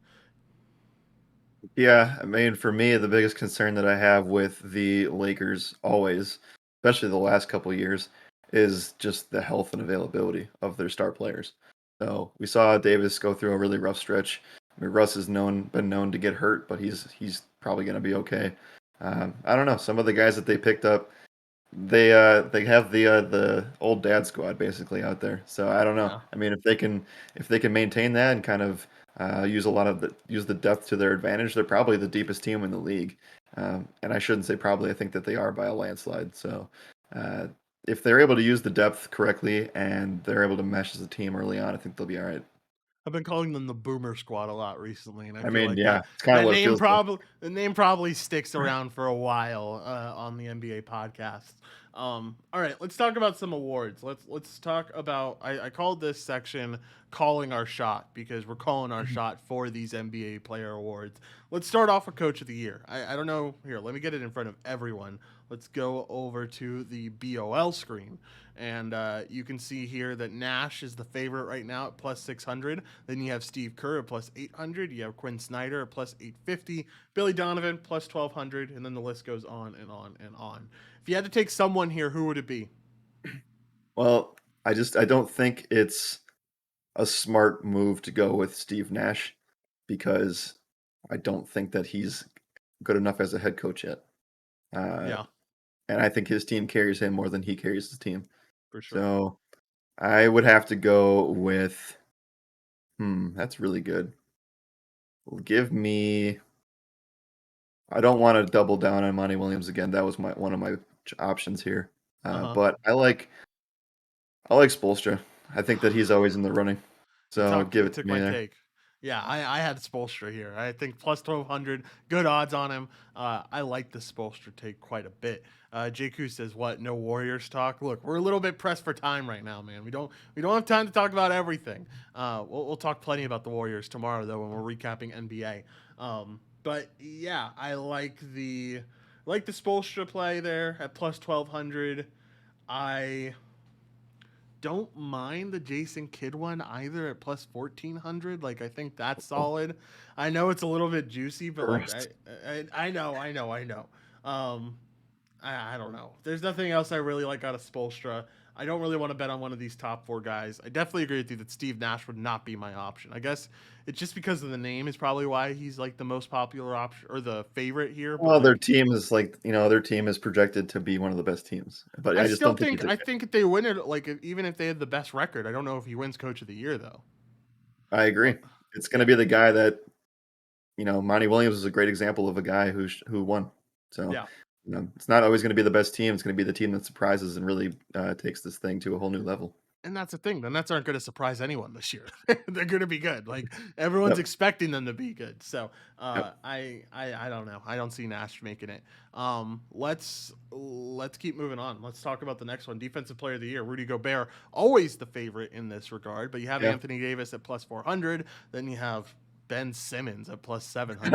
Yeah, I mean, for me, the biggest concern that I have with the Lakers always, especially the last couple of years, is just the health and availability of their star players. So we saw Davis go through a really rough stretch. I mean, Russ has been known to get hurt, but he's probably going to be okay. I don't know. Some of the guys that they picked up, they have the old dad squad basically out there. So I don't know. Yeah. I mean, if they can maintain that and kind of use the depth to their advantage, they're probably the deepest team in the league. And I shouldn't say probably. I think that they are by a landslide. So uh, if they're able to use the depth correctly and they're able to mesh as a team early on, I think they'll be all right. I've been calling them the Boomer Squad a lot recently, and I I feel mean, like yeah, that it's kind of that what it name feels like. probably the name probably sticks around for a while on the NBA podcast. All right, let's talk about some awards. Let's talk about. I called this section "Calling Our Shot" because we're calling our shot for these NBA Player Awards. Let's start off with Coach of the Year. I don't know. Here, let me get it in front of everyone. Let's go over to the BOL screen. And you can see here that Nash is the favorite right now at plus 600. Then you have Steve Kerr at plus 800. You have Quinn Snyder at plus 850. Billy Donovan plus 1200. And then the list goes on and on and on. If you had to take someone here, who would it be? Well, I don't think it's a smart move to go with Steve Nash because I don't think that he's good enough as a head coach yet. Uh, Yeah, and I think his team carries him more than he carries his team. for sure. So I would have to go with, that's really good. Give me, I don't want to double down on Monty Williams again. That was one of my options here. Uh huh. But I like Spoelstra. I think that he's always in the running. So give You it to took me my there. take. Yeah, I had Spolstra here. I think plus 1200, good odds on him. I like the Spolstra take quite a bit. JQ says, "What? No Warriors talk." Look, we're a little bit pressed for time right now, man. We don't have time to talk about everything. We'll talk plenty about the Warriors tomorrow though when we're recapping NBA. But yeah, I like the Spolstra play there at plus 1200. I don't mind the Jason Kidd one either at plus 1400. Like I think that's Oh, solid. I know it's a little bit juicy, but like gross. I know. Um, I don't know. There's nothing else I really like out of Spolstra. I don't really want to bet on one of these top four guys. I definitely agree with you that Steve Nash would not be my option. I guess it's just because of the name is probably why he's like the most popular option or the favorite here. But Well, their like team is like, their team is projected to be one of the best teams, but I just don't think he's a I think if they win it, like even if they had the best record, I don't know if he wins Coach of the Year though. I Uh, agree. It's gonna yeah, be the guy that, Monty Williams is a great example of a guy who won. So, yeah. it's not always gonna be the best team. It's gonna be the team that surprises and really takes this thing to a whole new level. And that's the thing. The Nets aren't going to surprise anyone this year. They're going to be good. Like everyone's Yep. expecting them to be good. So Yep. I don't know. I don't see Nash making it. Let's keep moving on. Let's talk about the next one. Defensive Player of the Year, Rudy Gobert, always the favorite in this regard. But you have Yeah. Anthony Davis at plus 400. Then you have Ben Simmons at plus 700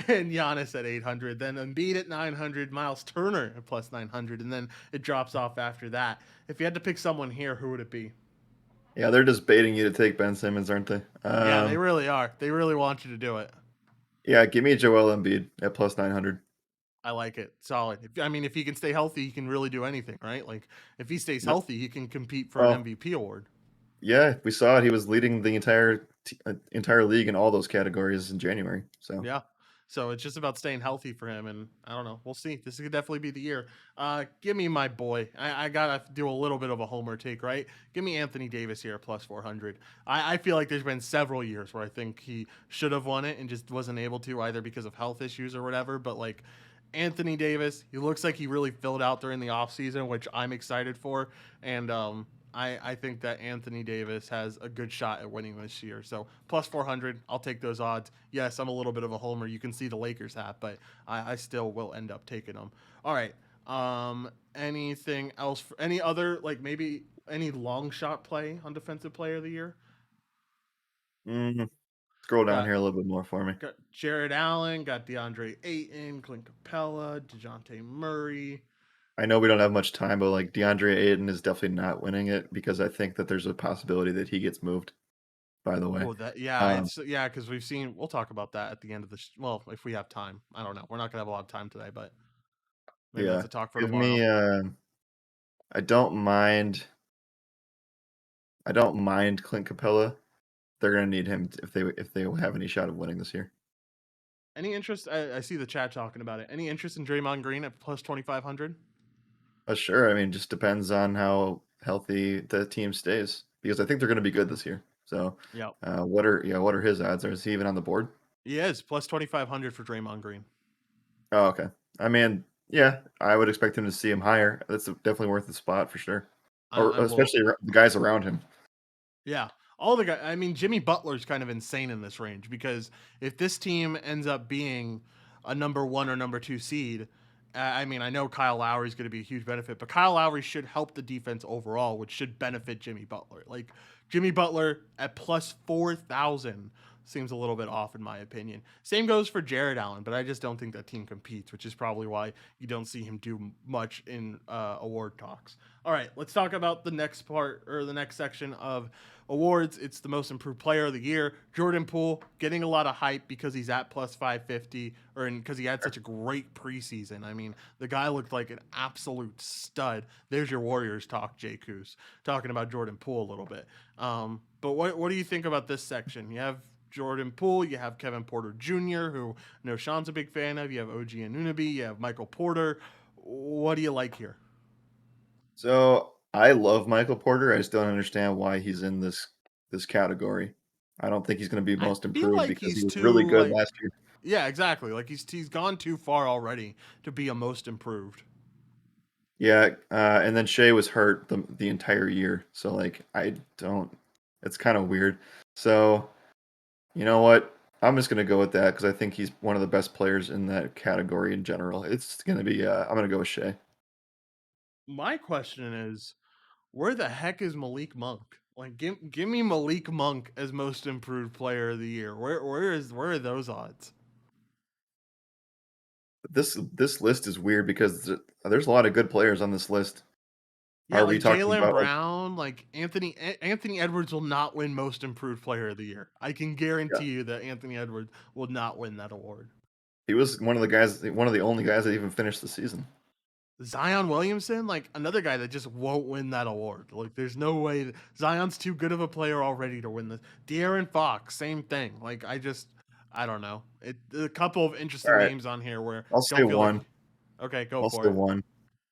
and Giannis at 800. Then Embiid at 900, Miles Turner at plus 900, and then it drops off after that. If you had to pick someone here, who would it be? Yeah, they're just baiting you to take Ben Simmons, aren't they? Yeah, they really are. They really want you to do it. Yeah, give me Joel Embiid at plus 900. I like it. Solid. If he can stay healthy, he can really do anything, right? Like if he stays Yep. healthy, he can compete for an Well, MVP award. yeah, we saw it. He was leading the entire league in all those categories in January. So, Yeah. So it's just about staying healthy for him, and I don't know. We'll see. This could definitely be the year. Give me my boy. I gotta do a little bit of a homer take, right? Give me Anthony Davis here at plus 400. I feel like there's been several years where I think he should have won it and just wasn't able to either because of health issues or whatever. But like Anthony Davis, he looks like he really filled out during the offseason, which I'm excited for. And I think that Anthony Davis has a good shot at winning this year. So plus 400, I'll take those odds. Yes, I'm a little bit of a homer. You can see the Lakers hat, but I still will end up taking them. All right. Anything else? Any other, like maybe any long shot play on defensive player of the year? Mm, scroll down Got here a little bit more for me. got Jared Allen, got DeAndre Ayton, Clint Capella, DeJounte Murray. I know we don't have much time, but like DeAndre Ayton is definitely not winning it because I think that there's a possibility that he gets moved. By the way, Oh, that yeah, um, it's yeah, because we've seen. We'll talk about that at the end of the. Well, if we have time, I don't know. We're not gonna have a lot of time today, but maybe that's yeah, a talk for give tomorrow. me. I don't mind. I don't mind Clint Capella. They're gonna need him if they have any shot of winning this year. Any interest? I see the chat talking about it. Any interest in Draymond Green at plus 2,500? Sure. I mean, just depends on how healthy the team stays because I think they're gonna be good this year. So, Yep, what are his odds? Is he even on the board? he is plus 2,500 for Draymond Green. Oh, okay. I mean, yeah, I would expect him to see him higher. That's definitely worth the spot for sure, or I'm will especially the guys around him. Yeah. All the guys. I mean, Jimmy Butler's kind of insane in this range because if this team ends up being a number one or number two seed, I mean, I know Kyle Lowry's going to be a huge benefit, but Kyle Lowry should help the defense overall, which should benefit Jimmy Butler. Like Jimmy Butler at plus 4,000 seems a little bit off in my opinion. Same goes for Jared Allen, but I just don't think that team competes, which is probably why you don't see him do much in award talks. All right, let's talk about the next part or the next section of awards. It's the most improved player of the year. Jordan Poole getting a lot of hype because he's at plus 550 or because he had such a great preseason. I mean, the guy looked like an absolute stud. There's your Warriors talk, Jay Coos, talking about Jordan Poole a little bit. But what do you think about this section? You have Jordan Poole, you have Kevin Porter Jr., who I know Sean's a big fan of. You have OG Anunoby, you have Michael Porter. What do you like here? So I love Michael Porter. I just don't understand why he's in this category. I don't think he's going to be I most feel improved like because he he's was really too good like last year. yeah, exactly. Like he's gone too far already to be a most improved. Yeah, and then Shea was hurt the entire year, so like I don't. It's kind of weird. So you know what? I'm just gonna go with that because I think he's one of the best players in that category in general. It's gonna be. I'm gonna go with Shea. My question is, where the heck is Malik Monk? Like give me Malik Monk as most improved player of the year. Where are those odds? This list is weird because there's a lot of good players on this list. Yeah, Are we like talking Jalen about like Brown, like Anthony Edwards will not win most improved player of the year. I can yeah? guarantee you that Anthony Edwards will not win that award. He was one of the guys, one of the only guys that even finished the season. Zion Williamson, like another guy that just won't win that award. Like, there's no way Zion's too good of a player already to win this. De'Aaron Fox, same thing. Like, I don't know. A couple of All interesting right, names on here where I'll say don't feel like. one. Okay, go I'll for say it. one.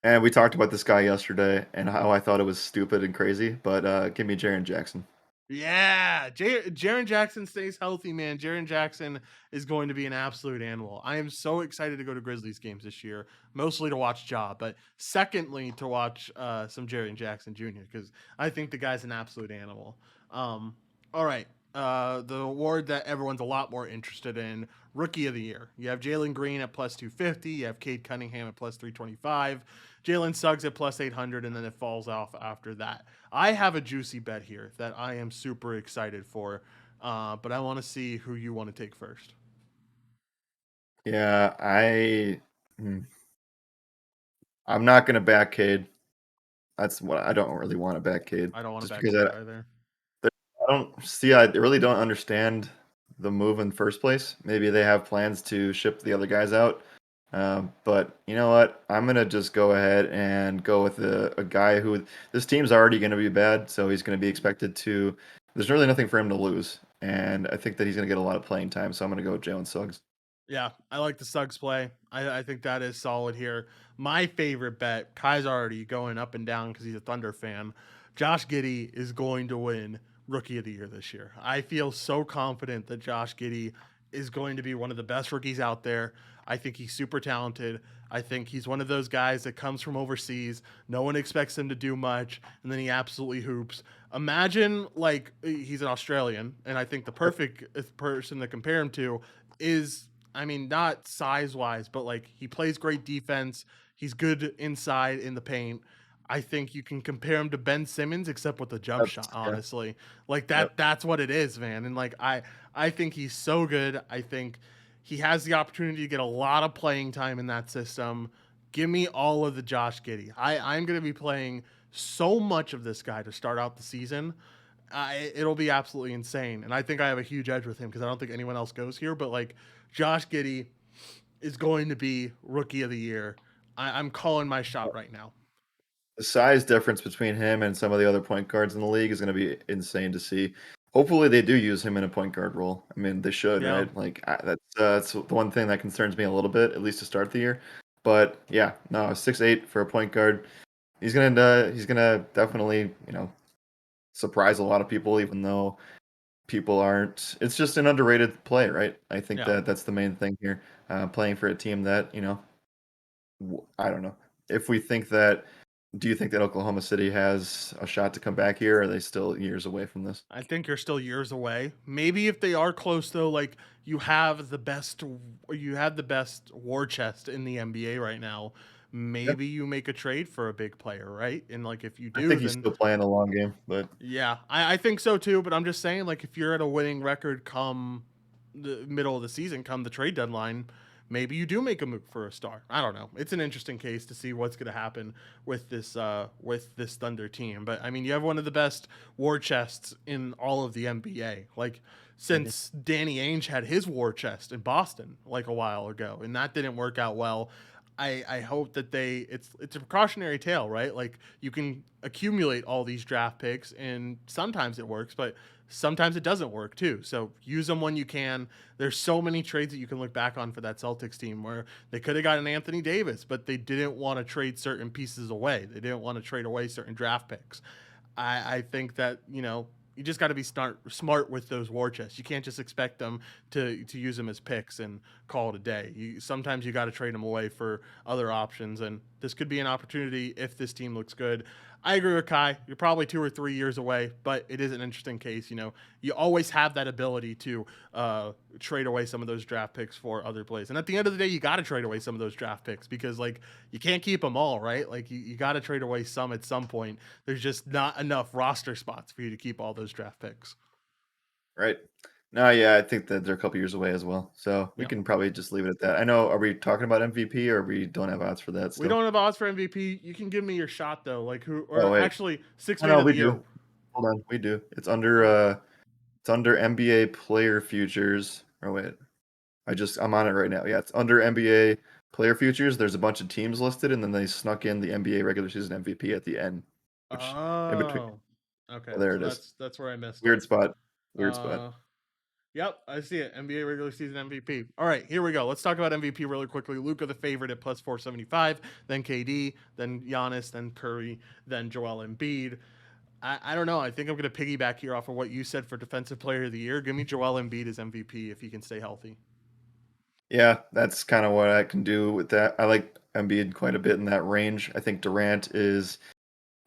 And we talked about this guy yesterday and how I thought it was stupid and crazy, but give me Jaren Jackson. Yeah, Jaren Jackson stays healthy, man. Jaren Jackson is going to be an absolute animal. I am so excited to go to Grizzlies games this year, mostly to watch Ja, but secondly to watch some Jaren Jackson Jr. because I think the guy's an absolute animal. All right, the award that everyone's a lot more interested in, Rookie of the Year. You have Jalen Green at plus 250. You have Cade Cunningham at plus 325. Jalen Suggs at plus 800, and then it falls off after that. I have a juicy bet here that I am super excited for, but I want to see who you want to take first. Yeah, hmm, I'm not gonna back Cade. That's what I don't really want to back Cade, I don't want to just back because Cade either. I don't see. I really don't understand the move in the first place. Maybe they have plans to ship the other guys out. But you know what? I'm gonna just go ahead and go with a guy who this team's already going to be bad, so he's going to be expected to. There's really nothing for him to lose, and I think that he's going to get a lot of playing time. So I'm going to go with Jalen Suggs. Yeah, I like the Suggs play. I think that is solid here. My favorite bet, Kai's already going up and down because he's a Thunder fan. Josh Giddy is going to win Rookie of the Year this year. I feel so confident that Josh Giddy is going to be one of the best rookies out there. I think he's super talented. I think he's one of those guys that comes from overseas. No one expects him to do much, and then he absolutely hoops. Imagine like he's an Australian, and I think the perfect person to compare him to is, I mean, not size wise, but like he plays great defense. He's good inside in the paint. I think you can compare him to Ben Simmons, except with the jump shot. Yeah. Honestly, like Yep. that's what it is, man. And like I think he's so good. I think he has the opportunity to get a lot of playing time in that system. Give me all of the Josh Giddy. I'm going to be playing so much of this guy to start out the season. It'll be absolutely insane. And I think I have a huge edge with him because I don't think anyone else goes here. But like Josh Giddy is going to be rookie of the year. I'm calling my shot right now. The size difference between him and some of the other point guards in the league is going to be insane to see. Hopefully, they do use him in a point guard role. I mean, they should, Yeah. right? Like that's the one thing that concerns me a little bit, at least to start the year. But yeah, no, 6'8" for a point guard. He's gonna definitely surprise a lot of people, even though people aren't. It's just an underrated play, right? I think Yeah. that that's the main thing here. Playing for a team that I don't know if we think that. Do you think that Oklahoma City has a shot to come back here? Or are they still years away from this? I think you're still years away. Maybe if they are close though, like you have the best war chest in the NBA right now. Yeah, Maybe you make a trade for a big player, right? And like if you I do, think he's then still playing a long game, but yeah, I think so too. But I'm just saying, like if you're at a winning record come the middle of the season, come the trade deadline, maybe you do make a move for a star. I don't know. It's an interesting case to see what's going to happen with this Thunder team. But I mean, you have one of the best war chests in all of the NBA. Like Mhm. since Danny Ainge had his war chest in Boston like a while ago, and that didn't work out well. I hope that it's a precautionary tale, right? Like you can accumulate all these draft picks and sometimes it works, but sometimes it doesn't work too. So use them when you can. There's so many trades that you can look back on for that Celtics team where they could have gotten Anthony Davis, but they didn't want to trade certain pieces away. They didn't want to trade away certain draft picks. I think that, you just got to be smart with those war chests. You can't just expect them to use them as picks and call it a day. Sometimes you got to trade them away for other options, and this could be an opportunity if this team looks good. I agree with Kai. You're probably 2 or 3 years away, but it is an interesting case. You always have that ability to trade away some of those draft picks for other plays. And at the end of the day, you got to trade away some of those draft picks because like you can't keep them all, right? Like you got to trade away some at some point. There's just not enough roster spots for you to keep all those draft picks. right. No, yeah, I think that they're a couple years away as well. So we Yeah. can probably just leave it at that. I know. Are we talking about MVP or we don't have odds for that We still? don't have odds for MVP. You can give me your shot though. Like who Oh or wait, actually six no, man no, of the we year. do. Hold on, we do. It's under NBA player futures. Oh wait, I'm on it right now. Yeah, it's under NBA player futures. There's a bunch of teams listed, and then they snuck in the NBA regular season MVP at the end, which in between. Oh. Okay. Oh, there So it is. that's where I messed Weird up. spot. Weird spot. Uh Yep, I see it. NBA regular season MVP. All right, here we go. Let's talk about MVP really quickly. Luka the favorite at plus 475, then KD, then Giannis, then Curry, then Joel Embiid. I don't know. I think I'm going to piggyback here off of what you said for Defensive Player of the Year. Give me Joel Embiid as MVP if he can stay healthy. Yeah, that's kind of what I can do with that. I like Embiid quite a bit in that range. I think Durant is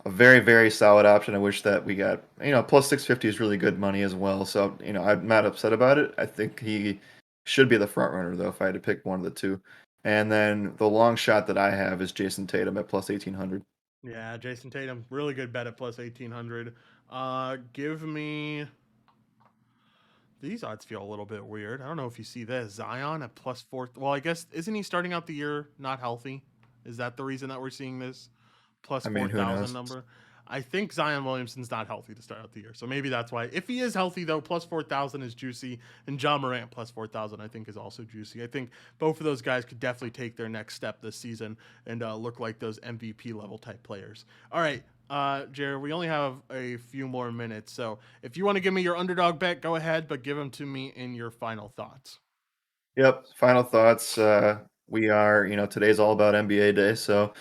a very, very solid option. I wish that we got, plus 650 is really good money as well. So, I'm not upset about it. I think he should be the front runner, though, if I had to pick one of the two. And then the long shot that I have is Jason Tatum at plus 1800. Yeah, Jason Tatum, really good bet at plus 1800. Give me these odds feel a little bit weird. I don't know if you see this. Zion at plus four. Well, I guess isn't he starting out the year not healthy? Is that the reason that we're seeing this plus I mean, who 4,000 knows? number? I think Zion Williamson's not healthy to start out the year, so maybe that's why. If he is healthy though, plus 4,000 is juicy, and John Morant plus 4,000 I think is also juicy. I think both of those guys could definitely take their next step this season and look like those MVP level type players. All right, Jared, we only have a few more minutes, so if you want to give me your underdog bet, go ahead, but give them to me in your final thoughts. Yep. Final thoughts. We are, today's all about NBA day. So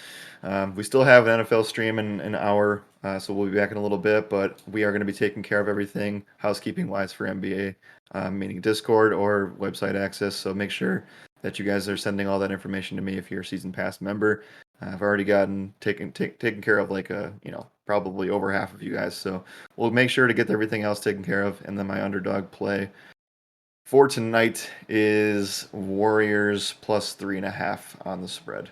we still have an NFL stream in an hour So we'll be back in a little bit, but we are going to be taking care of everything housekeeping wise for NBA, meaning Discord or website access. So make sure that you guys are sending all that information to me if you're a season pass member. I've already gotten taken care of like probably over half of you guys. So we'll make sure to get everything else taken care of. And then my underdog play for tonight is Warriors plus 3.5 on the spread.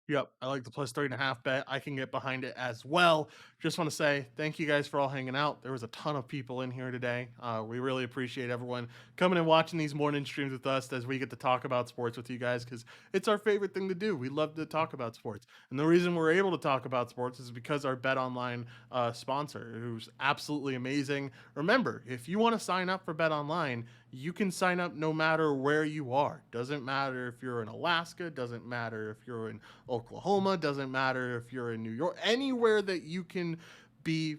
Yep, I like the plus 3.5 bet. I can get behind it as well. Just want to say thank you guys for all hanging out. There was a ton of people in here today. We really appreciate everyone coming and watching these morning streams with us as we get to talk about sports with you guys because it's our favorite thing to do. We love to talk about sports. And the reason we're able to talk about sports is because our Bet Online sponsor, who's absolutely amazing. Remember, if you want to sign up for Bet Online, you can sign up no matter where you are. Doesn't matter if you're in Alaska, doesn't matter if you're in Oklahoma, doesn't matter if you're in New York, anywhere that you can be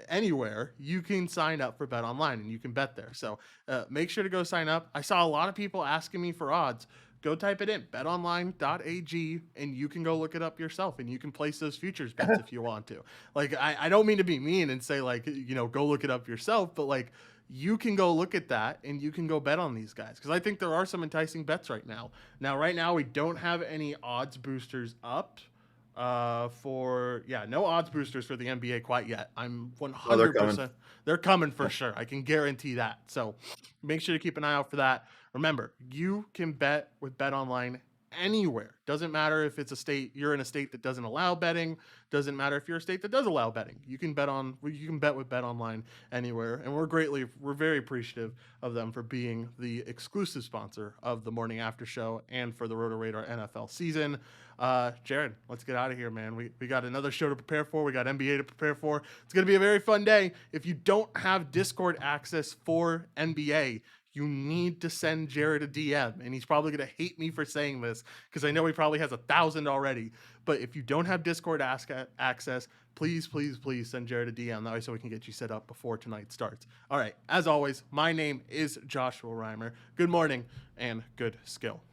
anywhere you can sign up for Bet Online and you can bet there. So make sure to go sign up. I saw a lot of people asking me for odds. Go type it in betonline.ag and you can go look it up yourself and you can place those futures bets if you want to. Like I don't mean to be mean and say like go look it up yourself, but like you can go look at that and you can go bet on these guys because I think there are some enticing bets right now. Right now we don't have any odds boosters up no odds boosters for the NBA quite yet. I'm Oh, they're coming. 100% they're coming for Yeah. sure. I can guarantee that. So make sure to keep an eye out for that. Remember, you can bet with Bet Online anywhere. Doesn't matter if it's a state you're in a state that doesn't allow betting. Doesn't matter if you're a state that does allow betting. You can bet with Bet Online anywhere, and we're very appreciative of them for being the exclusive sponsor of the Morning After Show and for the Roto Radar NFL season. Jared, let's get out of here, man. We got another show to prepare for. We got NBA to prepare for. It's gonna be a very fun day. If you don't have Discord access for NBA, you need to send Jared a DM, and he's probably gonna hate me for saying this because I know he probably has 1,000 already. But if you don't have Discord access, please send Jared a DM that way so we can get you set up before tonight starts. All right, as always, my name is Joshua Reimer. Good morning and good skill.